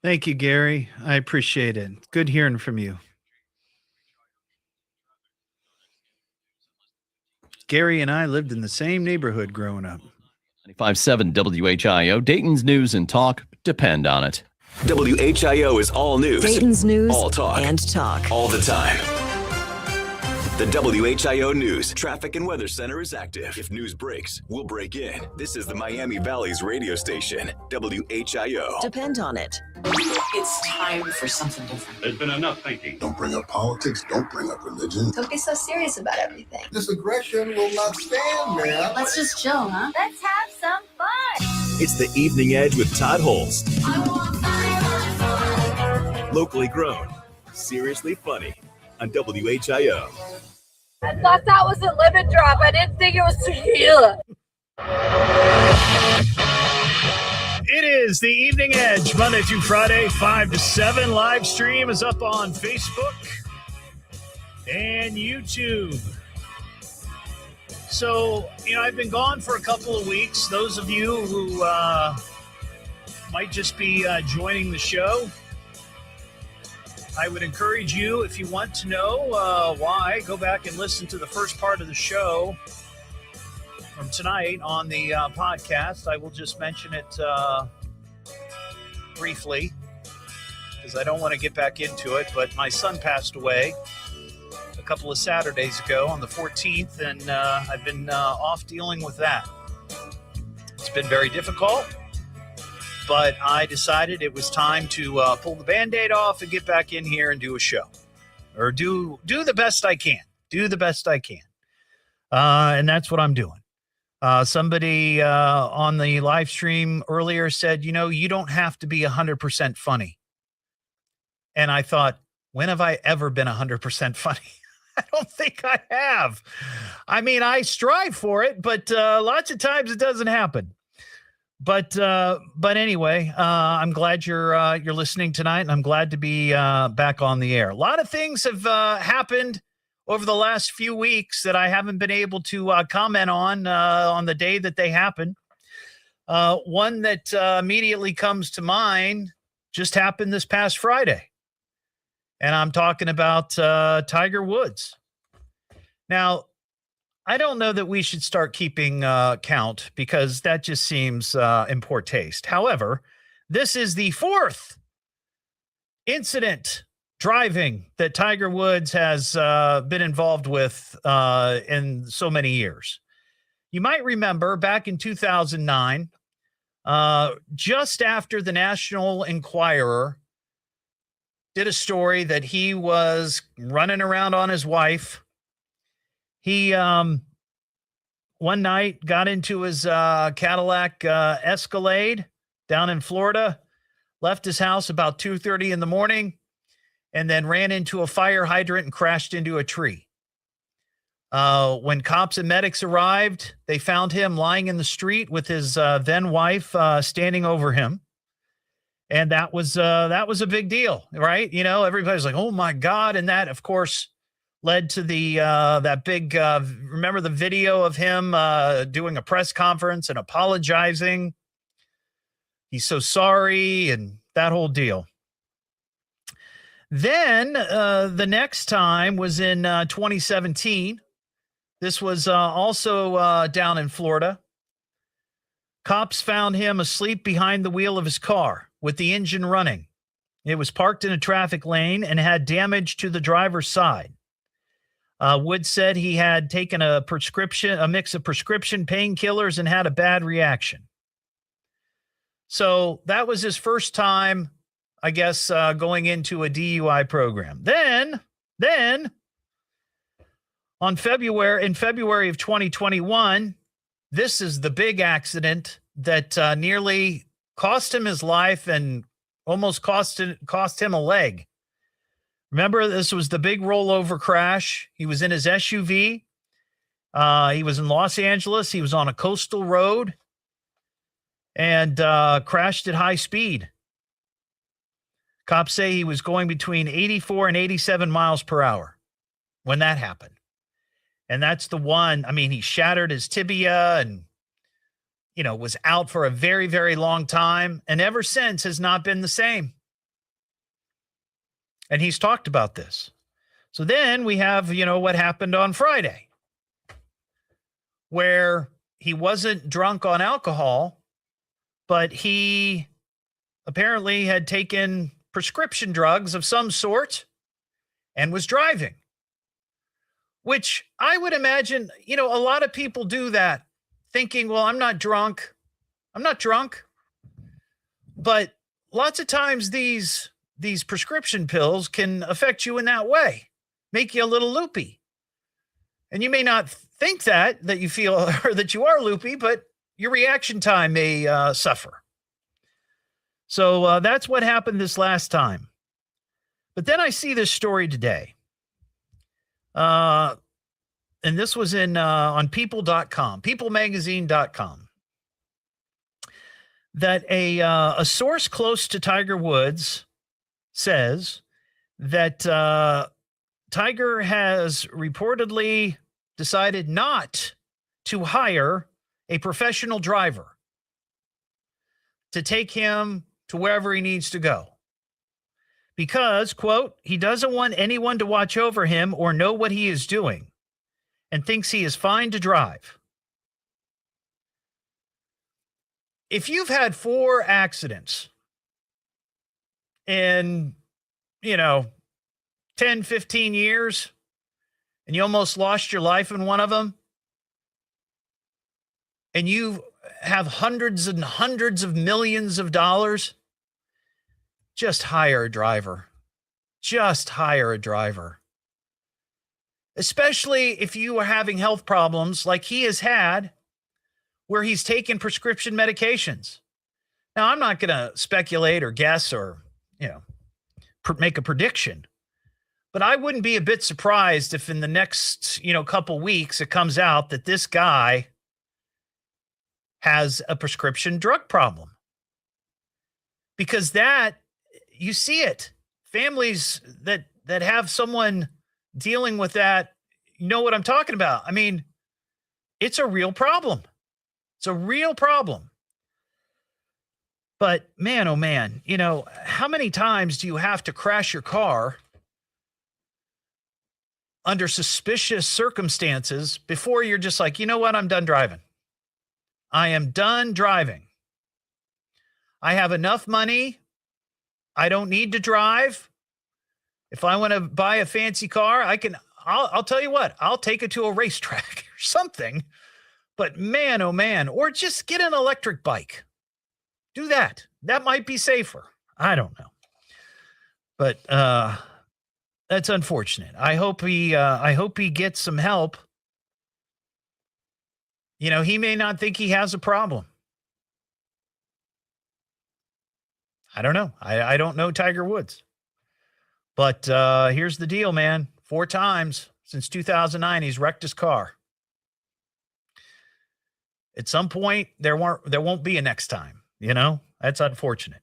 Thank you, Gary. I appreciate it. Good hearing from you. Gary and I lived in the same neighborhood growing up. 95.7 WHIO. Dayton's news and talk depend on it. WHIO is all news. Dayton's news all talk. And talk. All the time. The WHIO News Traffic and Weather Center is active. If news breaks, we'll break in. This is the Miami Valley's radio station, WHIO. Depend on it. It's time for something different. There's been enough thinking. Don't bring up politics. Don't bring up religion. Don't be so serious about everything. This aggression will not stand, man. Let's just chill, huh? Let's have some fun. It's the Evening Edge with Todd Hollst. I want fire. Locally grown, seriously funny on WHIO. I thought that was a lemon drop. I didn't think it was tequila. It is the Evening Edge, Monday through Friday, 5 to 7. Live stream is up on Facebook and YouTube. So, I've been gone for a couple of weeks. Those of you who might just be joining the show, I would encourage you, if you want to know why, go back and listen to the first part of the show from tonight on the podcast. I will just mention it briefly because I don't want to get back into it, but my son passed away a couple of Saturdays ago on the 14th, and I've been off dealing with that. It's been very difficult, but I decided it was time to pull the Band-Aid off and get back in here and do a show, or do the best I can. Do the best I can, and that's what I'm doing. Somebody on the live stream earlier said, you don't have to be 100% funny. And I thought, when have I ever been 100% funny? I don't think I have. I mean, I strive for it, but lots of times it doesn't happen. But anyway, I'm glad you're listening tonight, and I'm glad to be back on the air. A lot of things have happened over the last few weeks that I haven't been able to comment on the day that they happen. One that immediately comes to mind just happened this past Friday. And I'm talking about Tiger Woods. Now, I don't know that we should start keeping count because that just seems in poor taste. However, this is the fourth incident driving that Tiger Woods has been involved with in so many years. You might remember back in 2009, just after the National Enquirer did a story that he was running around on his wife. He, one night, got into his Cadillac Escalade down in Florida, left his house about 2:30 in the morning, and then ran into a fire hydrant and crashed into a tree. When cops and medics arrived, they found him lying in the street with his then wife standing over him. And that was a big deal, right? Everybody's like, oh my God. And that, of course, led to the that big, remember the video of him doing a press conference and apologizing. He's so sorry, and that whole deal. Then the next time was in 2017. This was also down in Florida. Cops found him asleep behind the wheel of his car with the engine running. It was parked in a traffic lane and had damage to the driver's side. Wood said he had taken a mix of prescription painkillers and had a bad reaction. So that was his first time, I guess, going into a DUI program. Then in February of 2021, this is the big accident that nearly cost him his life and almost cost him a leg. Remember, this was the big rollover crash. He was in his SUV. He was in Los Angeles. He was on a coastal road and crashed at high speed. Cops say he was going between 84 and 87 miles per hour when that happened. And that's the one, he shattered his tibia and, was out for a very, very long time. And ever since has not been the same. And he's talked about this. So then we have, what happened on Friday, where he wasn't drunk on alcohol, but he apparently had taken prescription drugs of some sort and was driving, which I would imagine, a lot of people do that thinking, well, I'm not drunk. But lots of times these prescription pills can affect you in that way, make you a little loopy. And you may not think that you feel or that you are loopy, but your reaction time may suffer. So that's what happened this last time. But then I see this story today. And this was on people.com, peoplemagazine.com, that a source close to Tiger Woods says that Tiger has reportedly decided not to hire a professional driver to take him to wherever he needs to go. Because, quote, he doesn't want anyone to watch over him or know what he is doing and thinks he is fine to drive. If you've had 4 accidents in, 10, 15 years, and you almost lost your life in one of them, and you have hundreds and hundreds of millions of dollars, just hire a driver. Just hire a driver. Especially if you are having health problems like he has had, where he's taken prescription medications. Now, I'm not going to speculate or guess or, make a prediction, but I wouldn't be a bit surprised if in the next, couple weeks it comes out that this guy has a prescription drug problem. Because you see it. Families that have someone dealing with that, you know what I'm talking about. I mean, it's a real problem. It's a real problem. But man, oh man, how many times do you have to crash your car under suspicious circumstances before you're just like, you know what, I'm done driving. I am done driving. I have enough money. I don't need to drive. If I want to buy a fancy car, I'll tell you what, I'll take it to a racetrack or something. But man, oh man, or just get an electric bike. Do that. That might be safer. I don't know. But that's unfortunate. I hope he gets some help. He may not think he has a problem. I don't know. I don't know Tiger Woods. But here's the deal, man. 4 times since 2009, he's wrecked his car. At some point, there won't be a next time. That's unfortunate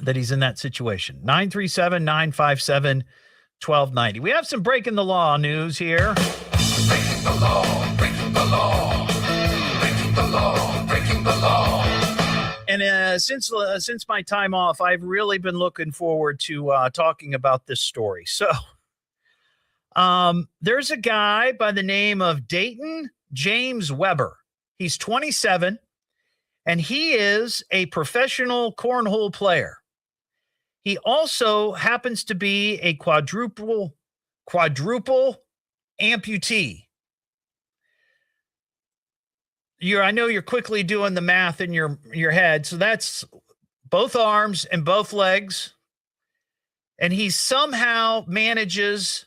that he's in that situation. 937-957-1290. We have some breaking the law news here. Breaking the law, breaking the law, breaking the law, breaking the law. And since my time off, I've really been looking forward to talking about this story. So there's a guy by the name of Dayton James Weber. He's 27, and he is a professional cornhole player. He also happens to be a quadruple amputee. I know you're quickly doing the math in your head. So that's both arms and both legs. And he somehow manages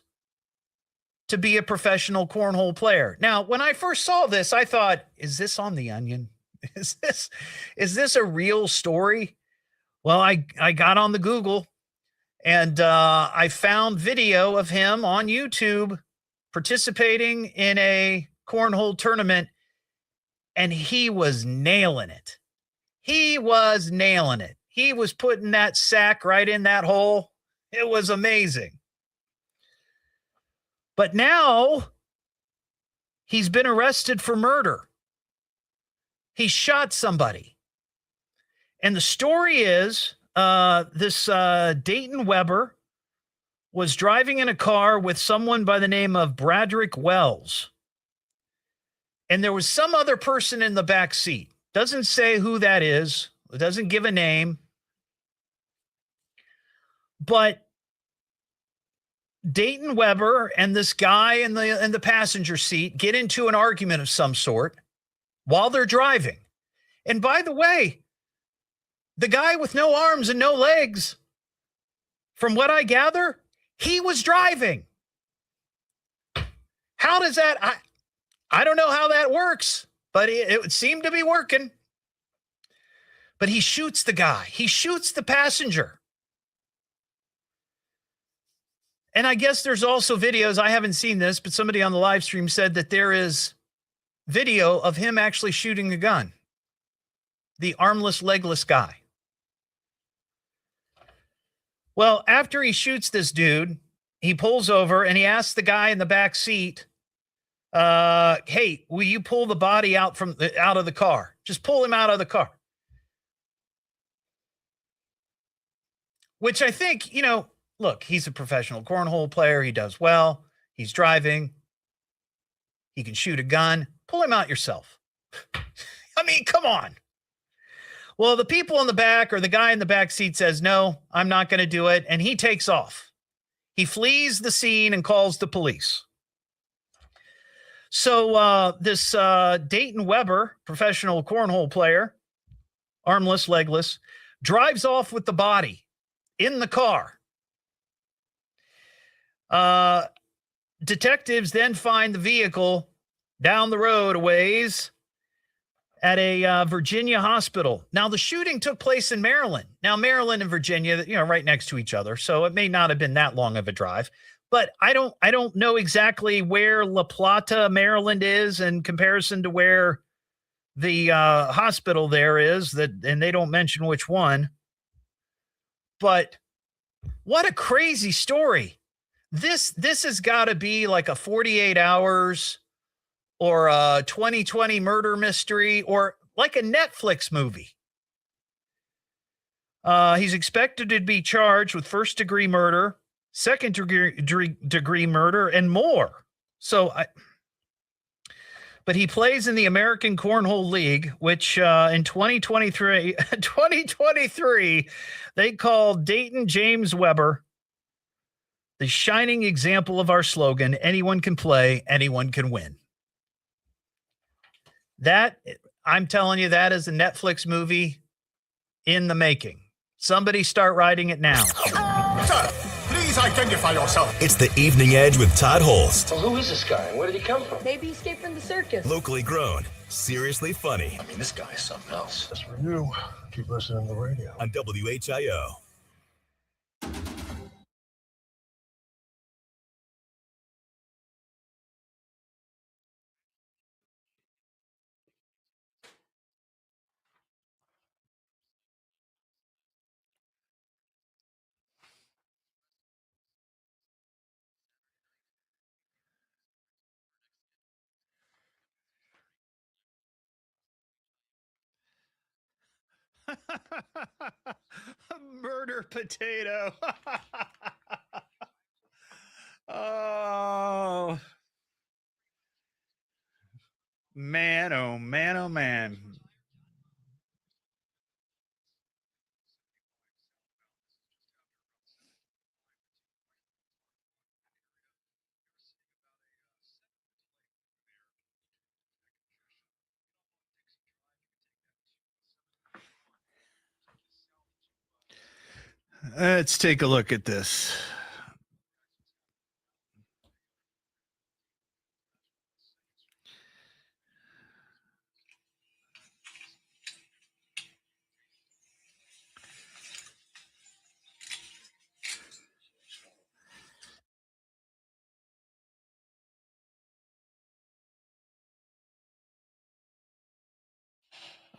to be a professional cornhole player. Now, when I first saw this, I thought, is this on The Onion? Is this a real story? Well, I got on the Google and I found video of him on YouTube participating in a cornhole tournament, and he was nailing it. He was nailing it. He was putting that sack right in that hole. It was amazing. But now he's been arrested for murder. He shot somebody. And the story is this Dayton Weber was driving in a car with someone by the name of Bradrick Wells. And there was some other person in the back seat. Doesn't say who that is. It doesn't give a name. But Dayton Weber and this guy in the passenger seat get into an argument of some sort while they're driving. And by the way, the guy with no arms and no legs, from what I gather, he was driving. How does that? I don't know how that works, but it would seem to be working. But he shoots the guy. He shoots the passenger. And I guess there's also videos. I haven't seen this, but somebody on the live stream said that there is video of him actually shooting a gun. The armless, legless guy. Well, after he shoots this dude, he pulls over and he asks the guy in the back seat, hey, will you pull the body out of the car? Just pull him out of the car. Which I think, look, he's a professional cornhole player. He does well. He's driving. He can shoot a gun. Pull him out yourself. I mean, come on. Well, the people in the back or the guy in the back seat says, no, I'm not going to do it. And he takes off. He flees the scene and calls the police. So this Dayton Weber, professional cornhole player, armless, legless, drives off with the body in the car. Detectives then find the vehicle down the road a ways at a Virginia hospital. Now, the shooting took place in Maryland. Now, Maryland and Virginia, right next to each other, so it may not have been that long of a drive. But I don't know exactly where La Plata, Maryland is in comparison to where the hospital there is, and they don't mention which one. But what a crazy story. This has got to be like a 48 hours or a 2020 murder mystery or like a Netflix movie. He's expected to be charged with first-degree murder, second-degree murder, and more. But he plays in the American Cornhole League, which in 2023, they called Dayton James Weber the shining example of our slogan, anyone can play, anyone can win. That, I'm telling you, that is a Netflix movie in the making. Somebody start writing it now. Sir, please identify yourself. It's the Evening Edge with Todd Hollst. Well, who is this guy and where did he come from? Maybe he escaped from the circus. Locally grown, seriously funny. I mean, this guy is something else. That's for you. Keep listening to the radio. On WHIO. Murder potato. Oh. Man, oh man, oh man. Let's take a look at this.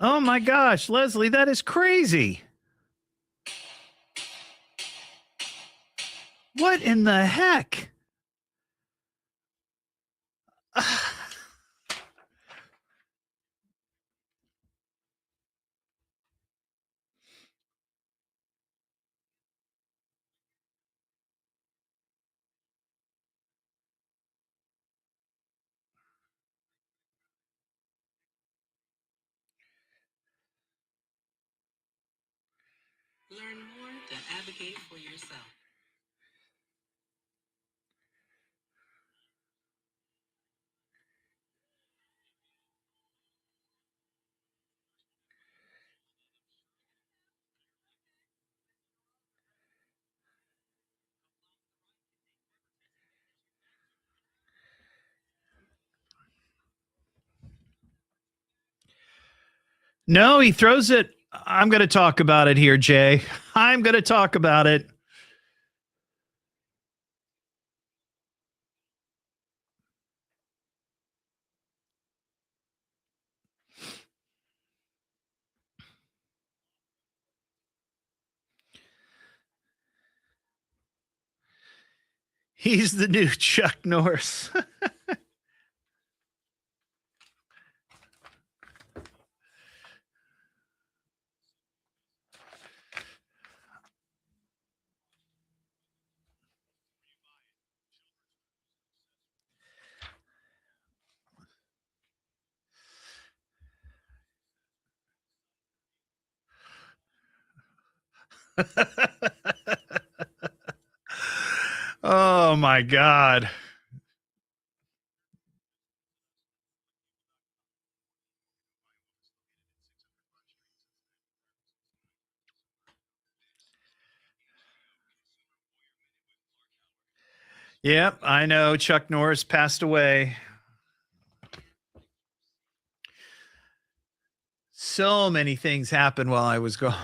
Oh my gosh, Leslie, that is crazy. What in the heck? Learn more to advocate for yourself. No, he throws it. I'm going to talk about it here, Jay. I'm going to talk about it. He's the new Chuck Norris. Oh my God. Yep, I know Chuck Norris passed away. So many things happened while I was gone.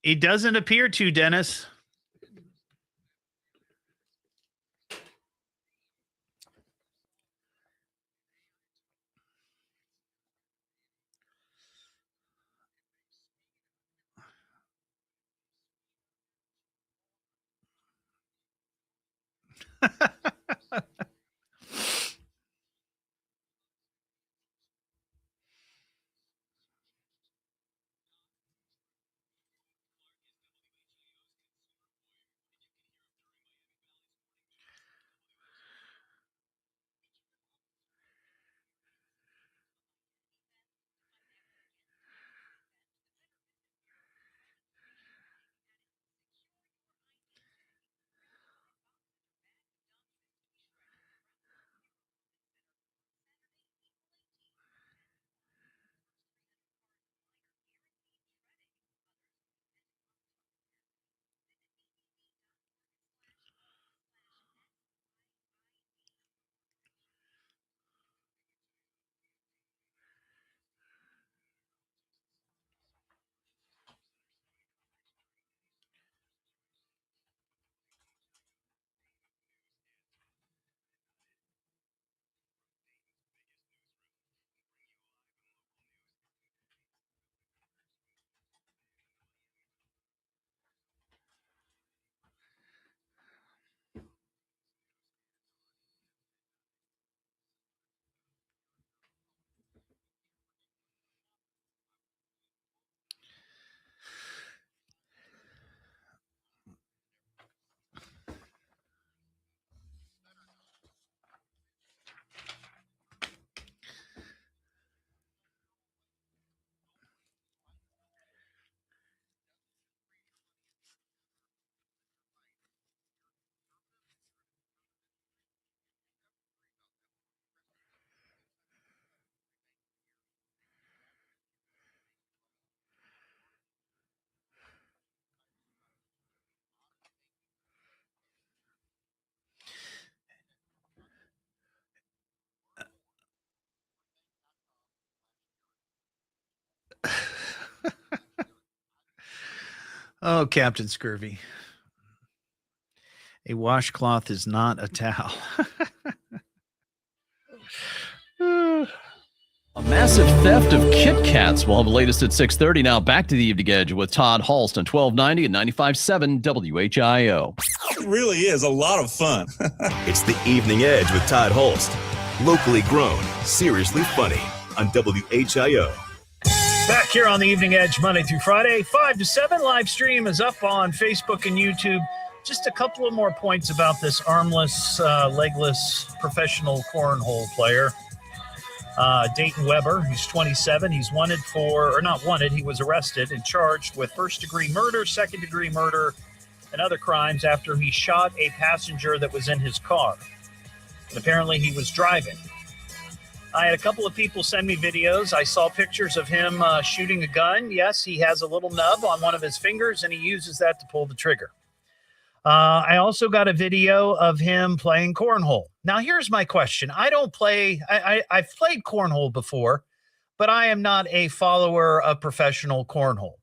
He doesn't appear to, Dennis. Oh, Captain Scurvy. A washcloth is not a towel. A massive theft of Kit Kats. We'll have the latest at 6:30. Now back to the Evening Edge with Todd Hollst on 1290 and 95.7 WHIO. It really is a lot of fun. It's the Evening Edge with Todd Hollst. Locally grown, seriously funny on WHIO. Back here on the Evening Edge, Monday through Friday, 5 to 7. Live stream is up on Facebook and YouTube. Just a couple of more points about this armless, legless professional cornhole player. Dayton Weber, he's 27. He's wanted for, or not wanted, he was arrested and charged with first-degree murder, second-degree murder, and other crimes after he shot a passenger that was in his car. And apparently he was driving. I had a couple of people send me videos. I saw pictures of him shooting a gun. Yes, he has a little nub on one of his fingers, and he uses that to pull the trigger. I also got a video of him playing cornhole. Now, here's my question. I don't play, I've played cornhole before, but I am not a follower of professional cornhole.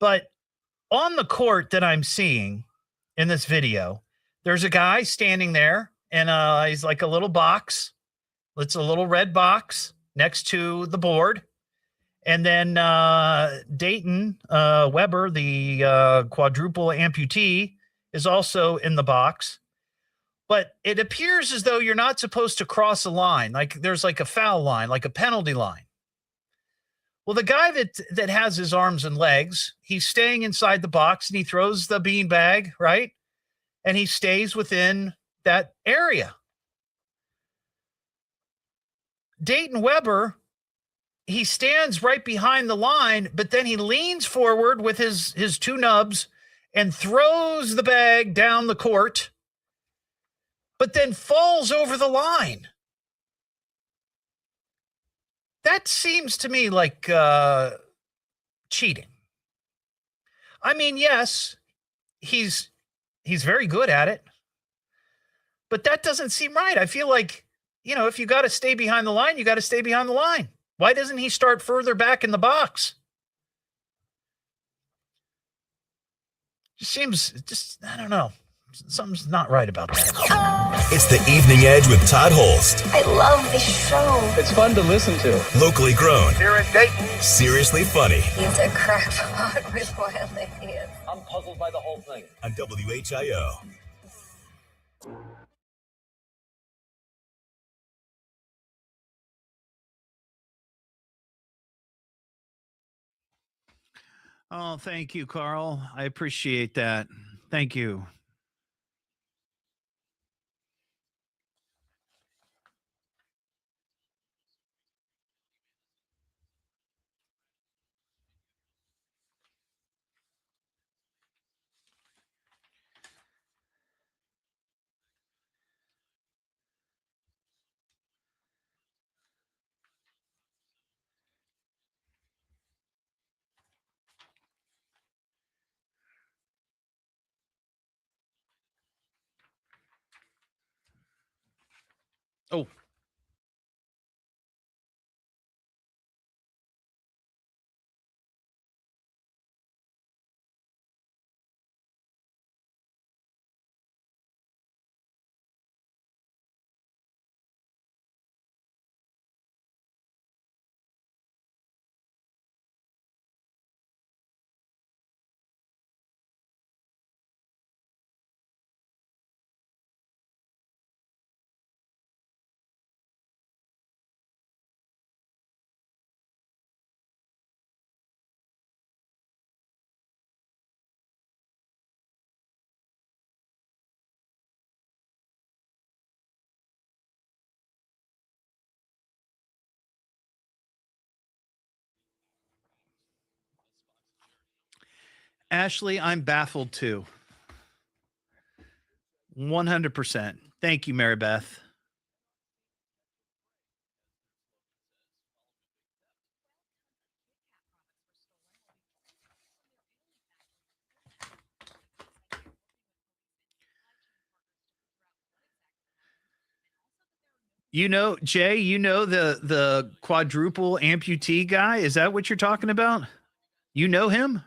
But on the court that I'm seeing in this video, there's a guy standing there, and he's like a little box. It's a little red box next to the board. And then Dayton Weber, the quadruple amputee, is also in the box. But it appears as though you're not supposed to cross a line. Like there's like a foul line, like a penalty line. Well, the guy that has his arms and legs, he's staying inside the box and he throws the beanbag, right? And he stays within that area. Dayton Weber, he stands right behind the line, but then he leans forward with his two nubs and throws the bag down the court, but then falls over the line. That seems to me like cheating. I mean, yes, he's very good at it, but that doesn't seem right. I feel like, if you got to stay behind the line, you got to stay behind the line. Why doesn't he start further back in the box? I don't know. Something's not right about that. It's the Evening Edge with Todd Hollst. I love this show. It's fun to listen to. Locally grown. Here in Dayton. Seriously funny. He's a crackpot with wild ideas. I'm puzzled by the whole thing. On WHIO. Oh, thank you, Carl. I appreciate that. Thank you. Oh. Ashley, I'm baffled too. 100%. Thank you, Mary Beth. Jay, the quadruple amputee guy? Is that what you're talking about? You know him?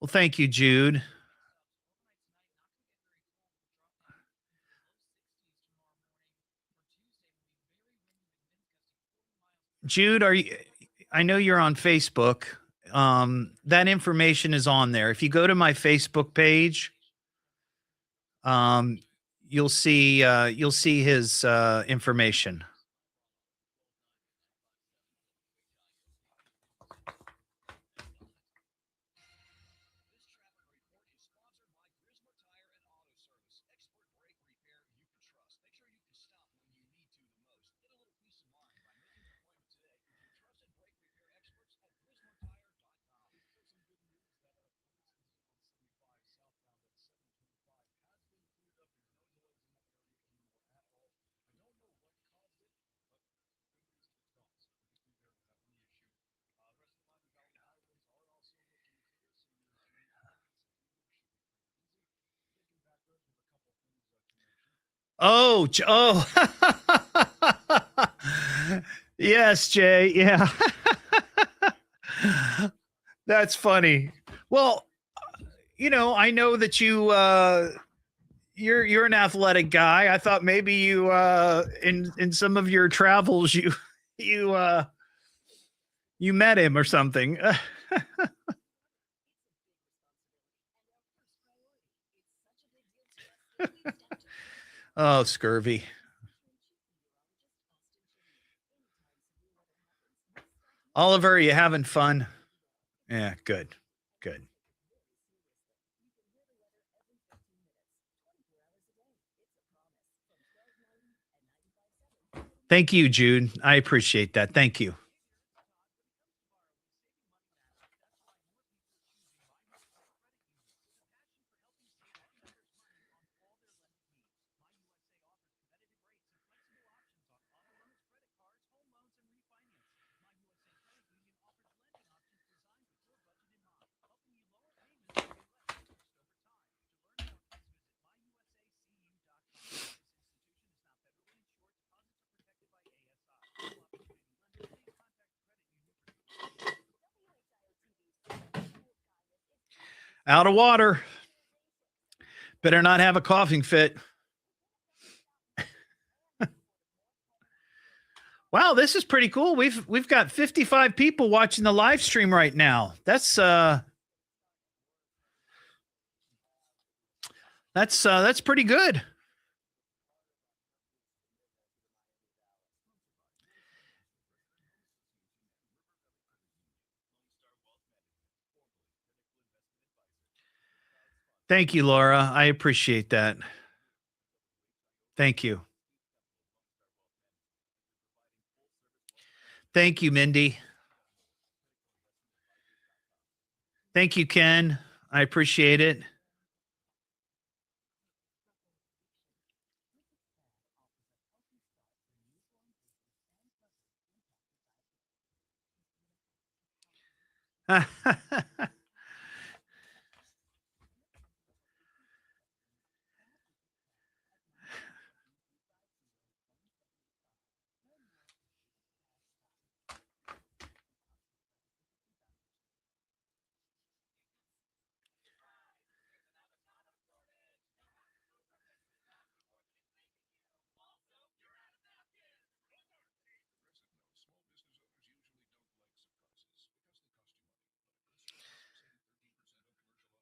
Well, thank you, Jude. Jude, I know you're on Facebook. That information is on there. If you go to my Facebook page, you'll see his information. Oh, yes, Jay. Yeah. That's funny. Well, I know that you you're an athletic guy. I thought maybe you in some of your travels you met him or something. Oh, scurvy. Oliver, you having fun? Yeah, good. Good. Thank you, Jude. I appreciate that. Thank you. Out of water. Better not have a coughing fit. Wow, this is pretty cool. We've got 55 people watching the live stream right now. That's pretty good. Thank you, Laura. I appreciate that. Thank you. Thank you, Mindy. Thank you, Ken. I appreciate it.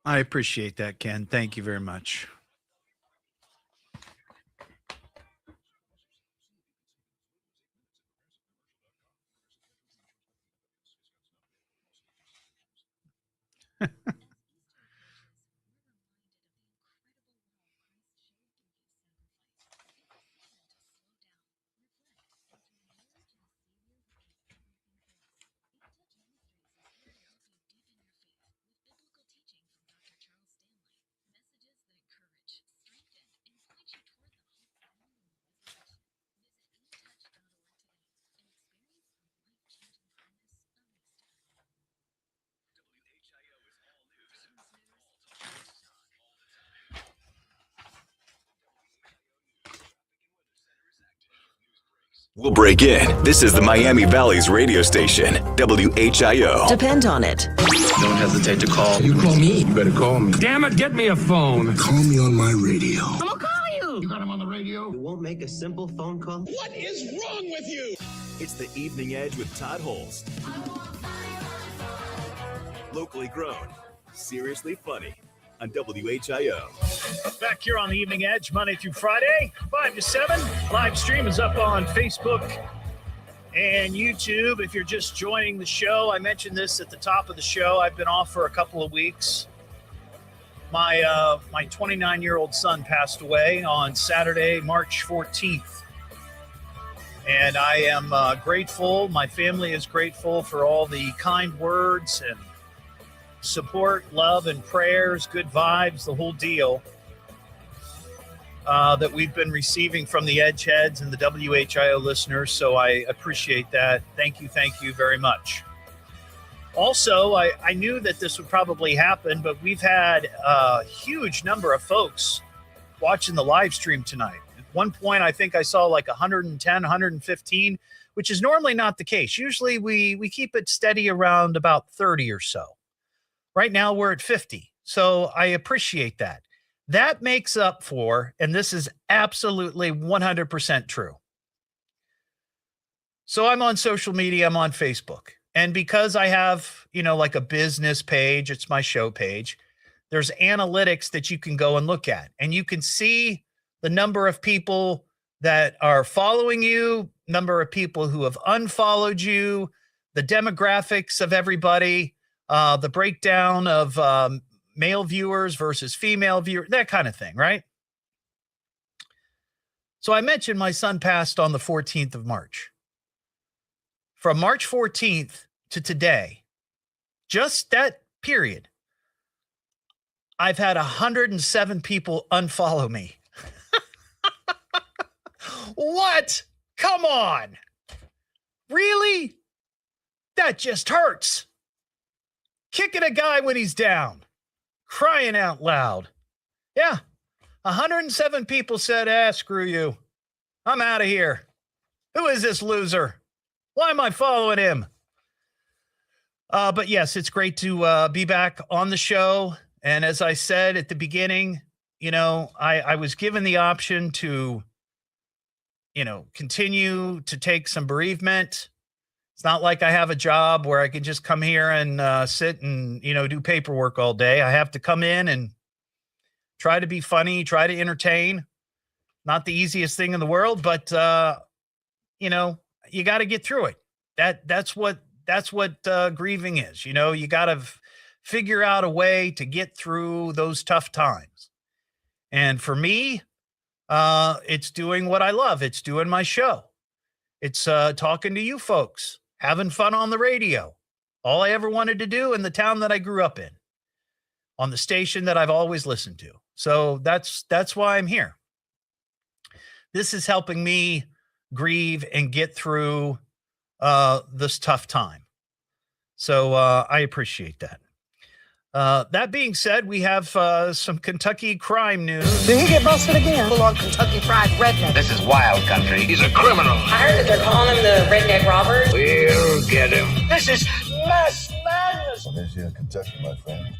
I appreciate that, Ken. Thank you very much. We'll break in. This is the Miami Valley's radio station, WHIO. Depend on it. Don't hesitate to call. You call me. You better call me. Damn it, get me a phone. Call me on my radio. I'm gonna call you. You got him on the radio? You won't make a simple phone call? What is wrong with you? It's the Evening Edge with Todd Hollst. Locally grown, seriously funny on WHIO. Back here on the Evening Edge, Monday through Friday, 5 to 7. Live stream is up on Facebook and YouTube. If you're just joining the show, I mentioned this at the top of the show. I've been off for a couple of weeks. My 29-year-old son passed away on Saturday, March 14th. And I am grateful. My family is grateful for all the kind words and support, love, and prayers, good vibes, the whole deal that we've been receiving from the Edge Heads and the WHIO listeners. So I appreciate that. Thank you very much. Also, I knew that this would probably happen, but we've had a huge number of folks watching the live stream tonight. At one point, I think I saw like 110, 115, which is normally not the case. Usually we keep it steady around about 30 or so. Right now, we're at 50. So I appreciate that. that makes up for, and this is absolutely 100% true. So I'm on social media, I'm on Facebook. And because I have, like a business page, it's my show page, there's analytics that you can go and look at. And you can see the number of people that are following you, number of people who have unfollowed you, the demographics of everybody, the breakdown of male viewers versus female viewers, that kind of thing, right? So I mentioned my son passed on the 14th of March. From March 14th to today, just that period, I've had 107 people unfollow me. What? Come on. Really? That just hurts. Kicking a guy when he's down. Crying out loud. Yeah. 107 people said, screw you. I'm out of here. Who is this loser? Why am I following him? But yes, it's great to be back on the show. And as I said at the beginning, I was given the option to, continue to take some bereavement. It's not like I have a job where I can just come here and sit and, do paperwork all day. I have to come in and try to be funny, try to entertain. Not the easiest thing in the world, but, you got to get through it. That's what grieving is. You got to figure out a way to get through those tough times. And for me, it's doing what I love. It's doing my show. It's talking to you folks, having fun on the radio. All I ever wanted to do in the town that I grew up in, on the station that I've always listened to. So that's why I'm here. This is helping me grieve and get through this tough time. So I appreciate that. That being said, we have some Kentucky crime news. Did he get busted again? Full on Kentucky Fried Redneck. This is wild country. He's a criminal. I heard that they're calling him the Redneck Robber. We'll get him. This is mass madness. What is here in Kentucky, my friend?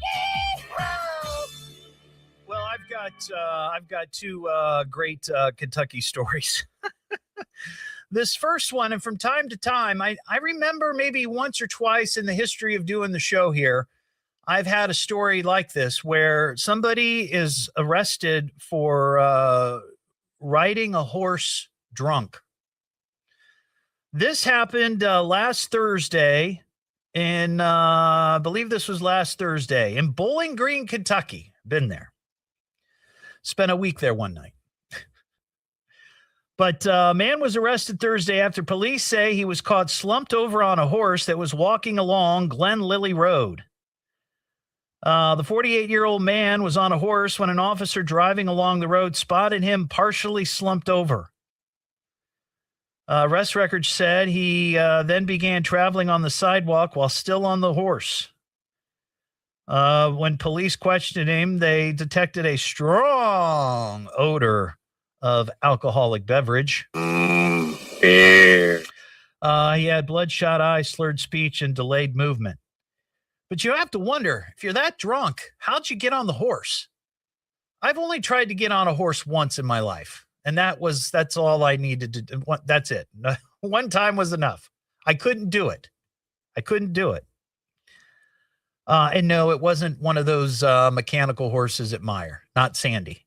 Well, I've got two great Kentucky stories. This first one, and from time to time, I remember maybe once or twice in the history of doing the show here, I've had a story like this where somebody is arrested for riding a horse drunk. This happened last Thursday I believe this was last Thursday in Bowling Green, Kentucky. Been there. Spent a week there one night. But a man was arrested Thursday after police say he was caught slumped over on a horse that was walking along Glen Lily Road. The 48-year-old man was on a horse when an officer driving along the road spotted him partially slumped over. Arrest records said he then began traveling on the sidewalk while still on the horse. When police questioned him, they detected a strong odor of alcoholic beverage. He had bloodshot eyes, slurred speech, and delayed movement. But you have to wonder, if you're that drunk, how'd you get on the horse? I've only tried to get on a horse once in my life, and that's all I needed to do. That's it. One time was enough. I couldn't do it. And no, it wasn't one of those mechanical horses at Meyer, not Sandy.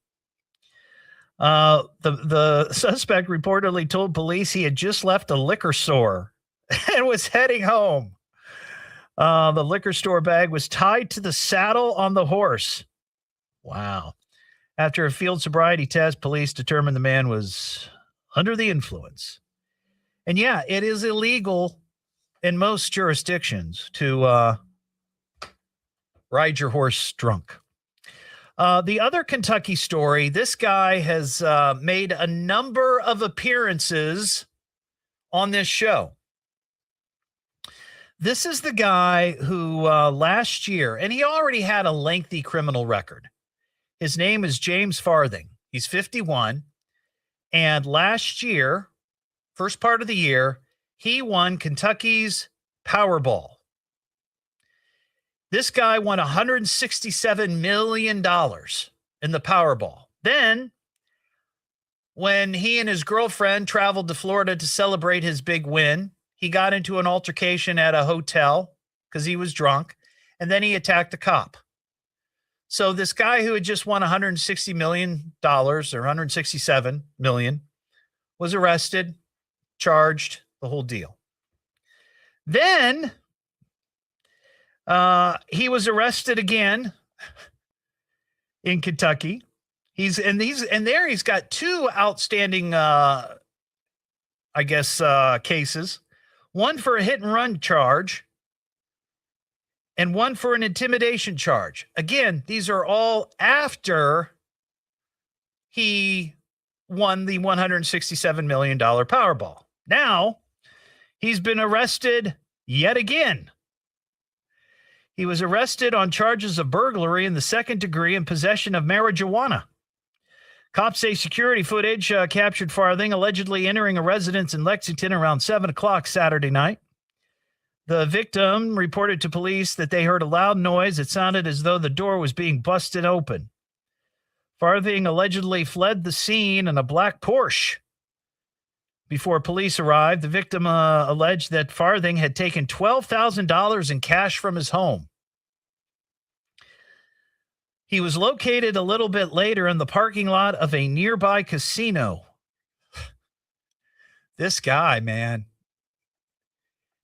The suspect reportedly told police he had just left a liquor store and was heading home. The liquor store bag was tied to the saddle on the horse. Wow. After a field sobriety test, police determined the man was under the influence. And yeah, it is illegal in most jurisdictions to ride your horse drunk. The other Kentucky story, this guy has made a number of appearances on this show. This is the guy who last year, and he already had a lengthy criminal record. His name is James Farthing. He's 51. And last year, first part of the year, he won Kentucky's Powerball. This guy won $167 million in in the Powerball. Then, when he and his girlfriend traveled to Florida to celebrate his big win, he got into an altercation at a hotel because he was drunk, and then he attacked a cop. So this guy who had just won $160 million or $167 million was arrested, charged, the whole deal. Then he was arrested again in Kentucky. He's got two outstanding, cases. One for a hit and run charge and one for an intimidation charge. Again, these are all after he won the $167 million Powerball. Now, he's been arrested yet again. He was arrested on charges of burglary in the second degree and possession of marijuana. Cops say security footage captured Farthing allegedly entering a residence in Lexington around 7 o'clock Saturday night. The victim reported to police that they heard a loud noise. It sounded as though the door was being busted open. Farthing allegedly fled the scene in a black Porsche. Before police arrived, the victim alleged that Farthing had taken $12,000 in cash from his home. He was located a little bit later in the parking lot of a nearby casino. This guy, man.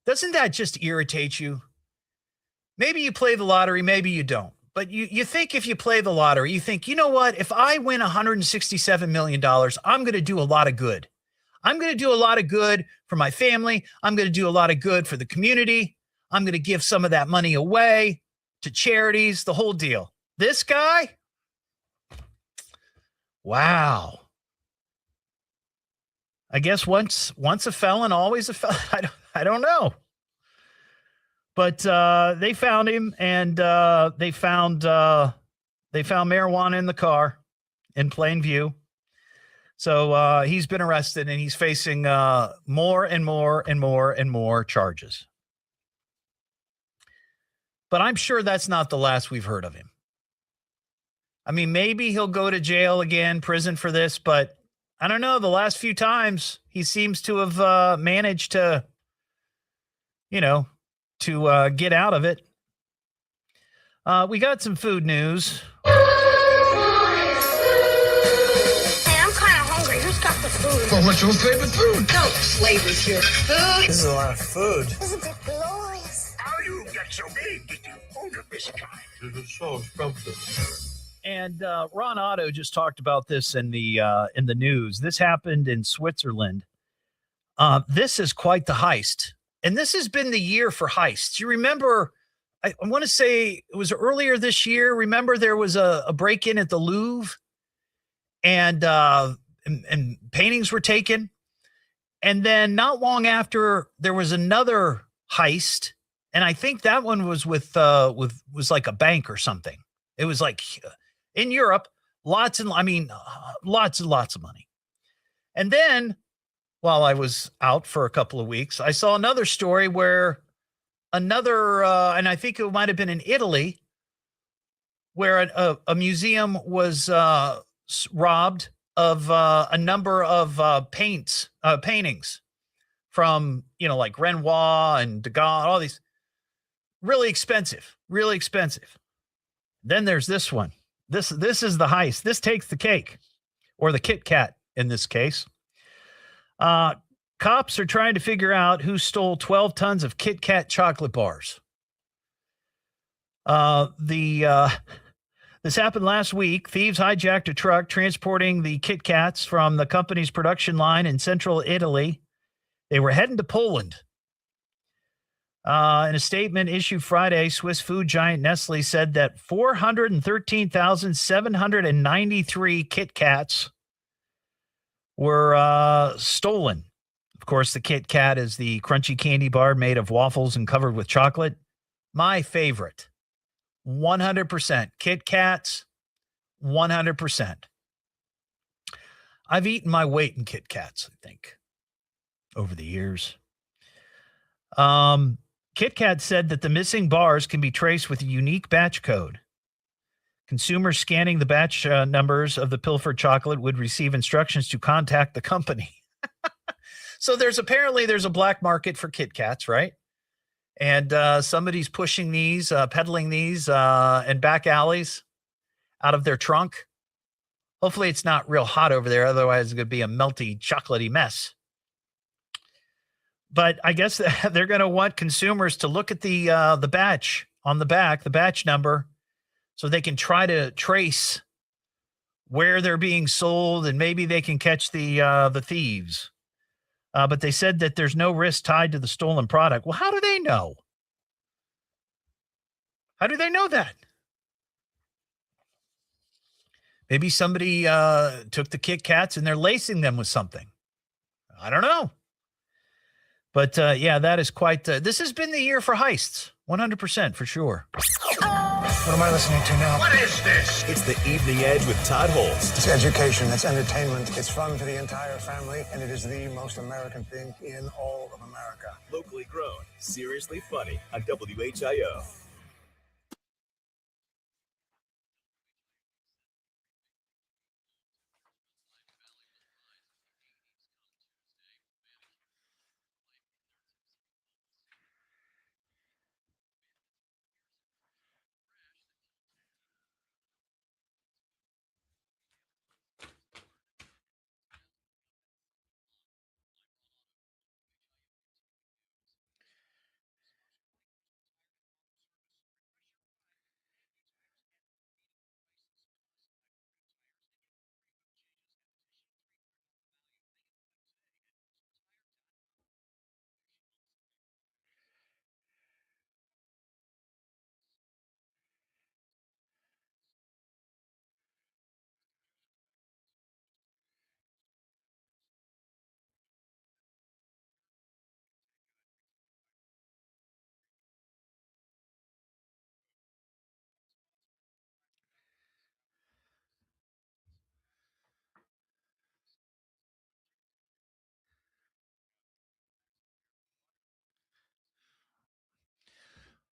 Doesn't that just irritate you? Maybe you play the lottery, maybe you don't. But you think if you play the lottery, you think, you know what? If I win $167 million, I'm going to do a lot of good. I'm going to do a lot of good for my family. I'm going to do a lot of good for the community. I'm going to give some of that money away to charities, the whole deal. This guy? Wow. I guess once a felon, always a felon. I don't know. But they found him, and they found marijuana in the car in plain view. So he's been arrested, and he's facing more and more and more and more charges. But I'm sure that's not the last we've heard of him. I mean, maybe he'll go to jail again, prison for this, but I don't know. The last few times he seems to have managed to, get out of it. We got some food news. Hey, I'm kind of hungry. Who's got the food? Well, what's your favorite food? No, flavors your food. This is a lot of food. This is a bit glorious. How you get so big that you own a this kind? This is so something. And Ron Otto just talked about this in the news. This happened in Switzerland. This is quite the heist. And this has been the year for heists. You remember, I want to say it was earlier this year. Remember there was a break-in at the Louvre and paintings were taken. And then not long after, there was another heist. And I think that one was was like a bank or something. It was like in Europe, lots and lots of money. And then while I was out for a couple of weeks, I saw another story where another, and I think it might have been in Italy, where a museum was robbed of a number of paintings from, like Renoir and Degas, all these really expensive. Then there's this one. This is the heist. This takes the cake, or the Kit Kat in this case. Cops are trying to figure out who stole 12 tons of Kit Kat chocolate bars. This happened last week. Thieves hijacked a truck transporting the Kit Kats from the company's production line in central Italy. They were heading to Poland. In a statement issued Friday, Swiss food giant Nestle said that 413,793 Kit Kats were stolen. Of course, the Kit Kat is the crunchy candy bar made of waffles and covered with chocolate. My favorite. 100%. Kit Kats, 100%. I've eaten my weight in Kit Kats, I think, over the years. Kit Kat said that the missing bars can be traced with a unique batch code Consumers scanning the batch numbers of the pilfered chocolate would receive instructions to contact the company. So there's a black market for Kit Kats, right? And somebody's pushing these, peddling these in back alleys out of their trunk. Hopefully it's not real hot over there. Otherwise, it's going to be a melty, chocolatey mess. But I guess they're going to want consumers to look at the batch on the back, the batch number, so they can try to trace where they're being sold, and maybe they can catch the thieves. But they said that there's no risk tied to the stolen product. Well, how do they know? How do they know that? Maybe somebody took the Kit Kats and they're lacing them with something. I don't know. But yeah, that is quite. This has been the year for heists, 100% for sure. What am I listening to now? What is this? It's the Evening Edge with Todd Hollst. It's education, it's entertainment, it's fun for the entire family, and it is the most American thing in all of America. Locally grown, seriously funny on WHIO.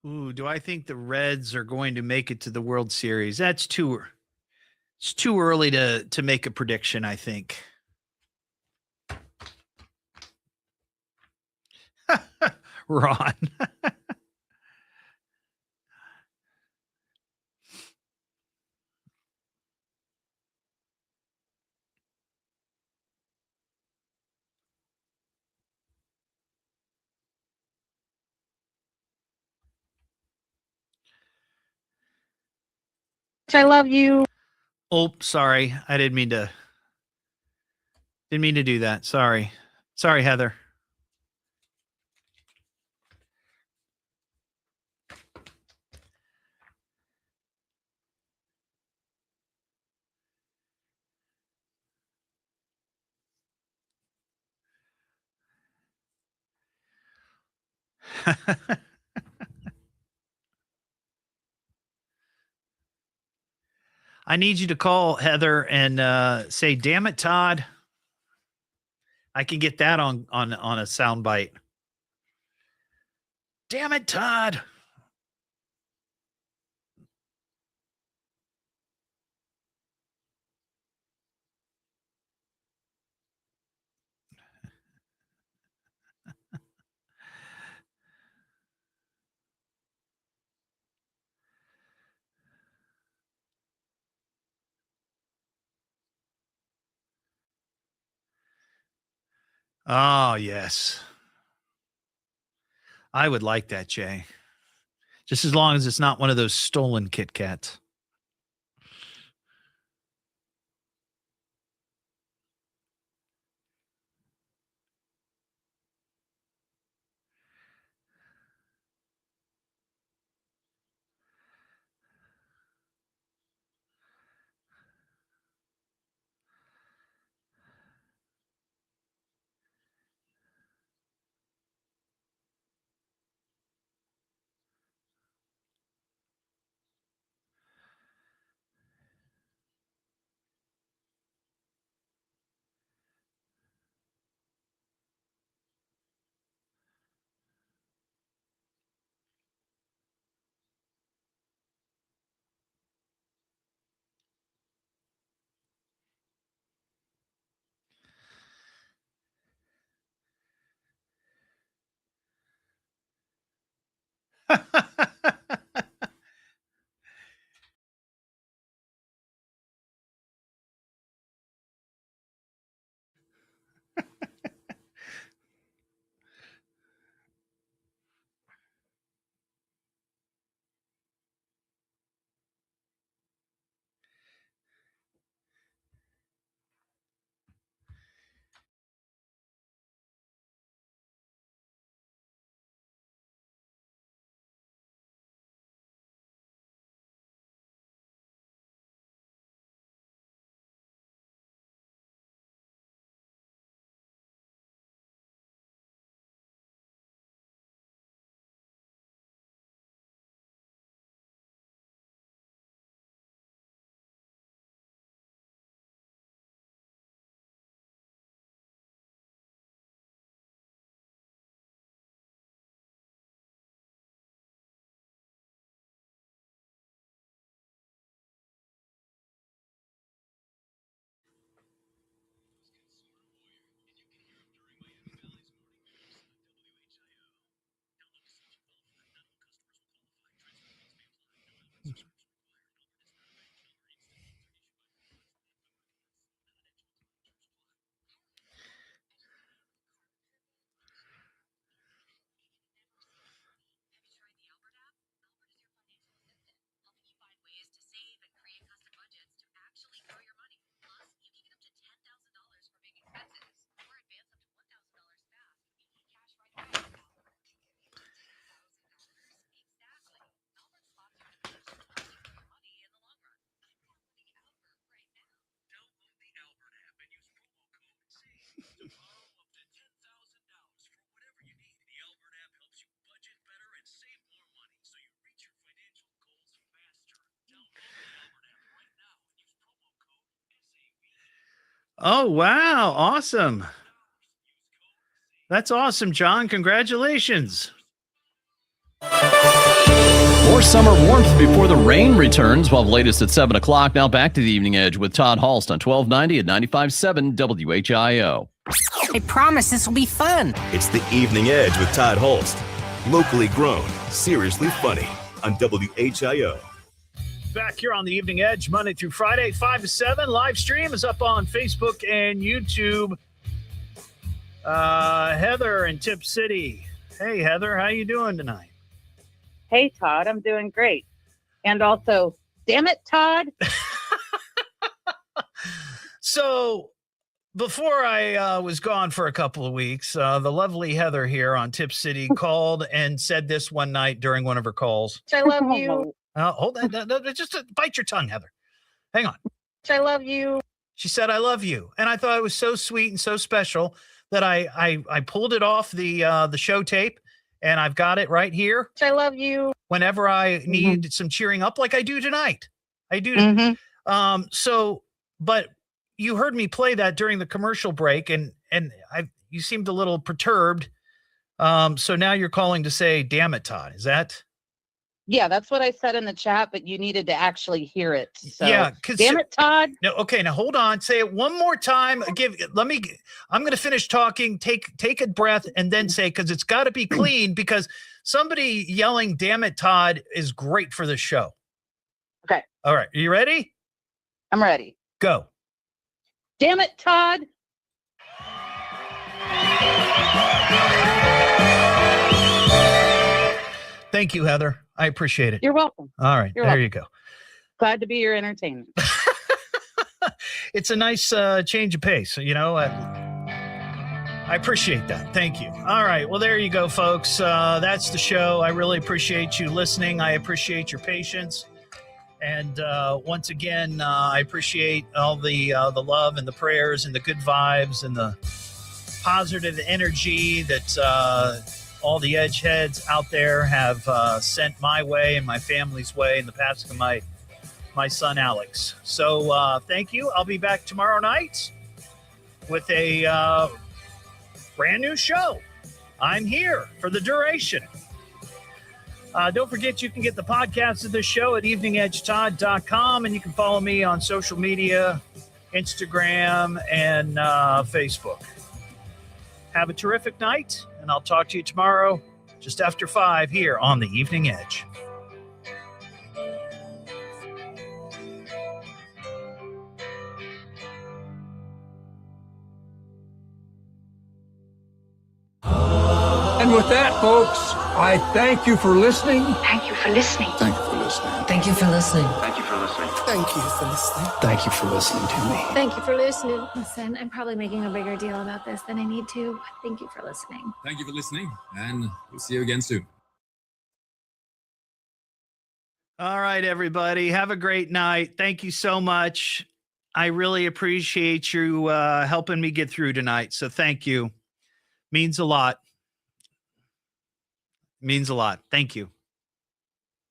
Ooh, do I think the Reds are going to make it to the World Series? It's too early to make a prediction, I think. Ron. I love you. Oh, sorry. I didn't mean to do that. Sorry, Heather. I need you to call Heather and say, "Damn it, Todd." I can get that on a soundbite. Damn it, Todd. Oh, yes. I would like that, Jay. Just as long as it's not one of those stolen Kit Kats. Oh, wow. Awesome. That's awesome, John. Congratulations. More summer warmth before the rain returns. Well, the latest at 7 o'clock. Now back to the Evening Edge with Todd Hollst on 1290 at 95.7 WHIO. I promise this will be fun. It's the Evening Edge with Todd Hollst. Locally grown, seriously funny on WHIO. Back here on the Evening Edge, Monday through Friday, 5 to 7. Live stream is up on Facebook and YouTube. Heather in Tip City. Hey, Heather, how you doing tonight? Hey, Todd, I'm doing great. And also, damn it, Todd. So, before I was gone for a couple of weeks, the lovely Heather here on Tip City called and said this one night during one of her calls. I love you. Hold on. No, just bite your tongue, Heather. Hang on. I love you. She said, I love you. And I thought it was so sweet and so special that I pulled it off the show tape, and I've got it right here. I love you. Whenever I need some cheering up, like I do tonight. I do. But you heard me play that during the commercial break, and you seemed a little perturbed. So now you're calling to say, damn it, Todd. Is that? Yeah, that's what I said in the chat, but you needed to actually hear it. So, yeah, damn it, Todd. No, okay, now hold on. Say it one more time. I'm going to finish talking. Take a breath and then say, because it's got to be clean. Because somebody yelling "damn it, Todd" is great for the show. Okay. All right. Are you ready? I'm ready. Go. Damn it, Todd. Thank you, Heather. I appreciate it. You're welcome. All right. You're there welcome. you go. Glad to be your entertainment. It's a nice change of pace. You know, I appreciate that. Thank you. All right. Well, there you go, folks. That's the show. I really appreciate you listening. I appreciate your patience. And once again, I appreciate all the love and the prayers and the good vibes and the positive energy that all the edge heads out there have sent my way and my family's way in the passing of my son, Alex. So thank you. I'll be back tomorrow night with a brand new show. I'm here for the duration. Don't forget, you can get the podcast of this show at eveningedgetodd.com, and you can follow me on social media, Instagram, and Facebook. Have a terrific night, and I'll talk to you tomorrow. just after 5 here on the Evening Edge. And with that, folks, I thank you for listening. Thank you for listening. Thank you for listening. Thank you for listening. Thank you for listening. Thank you for listening. Thank you for listening to me. Thank you for listening. Listen, I'm probably making a bigger deal about this than I need to. Thank you for listening. Thank you for listening, and we'll see you again soon. All right, everybody. Have a great night. Thank you so much. I really appreciate you helping me get through tonight. So thank you. Means a lot. Means a lot. Thank you.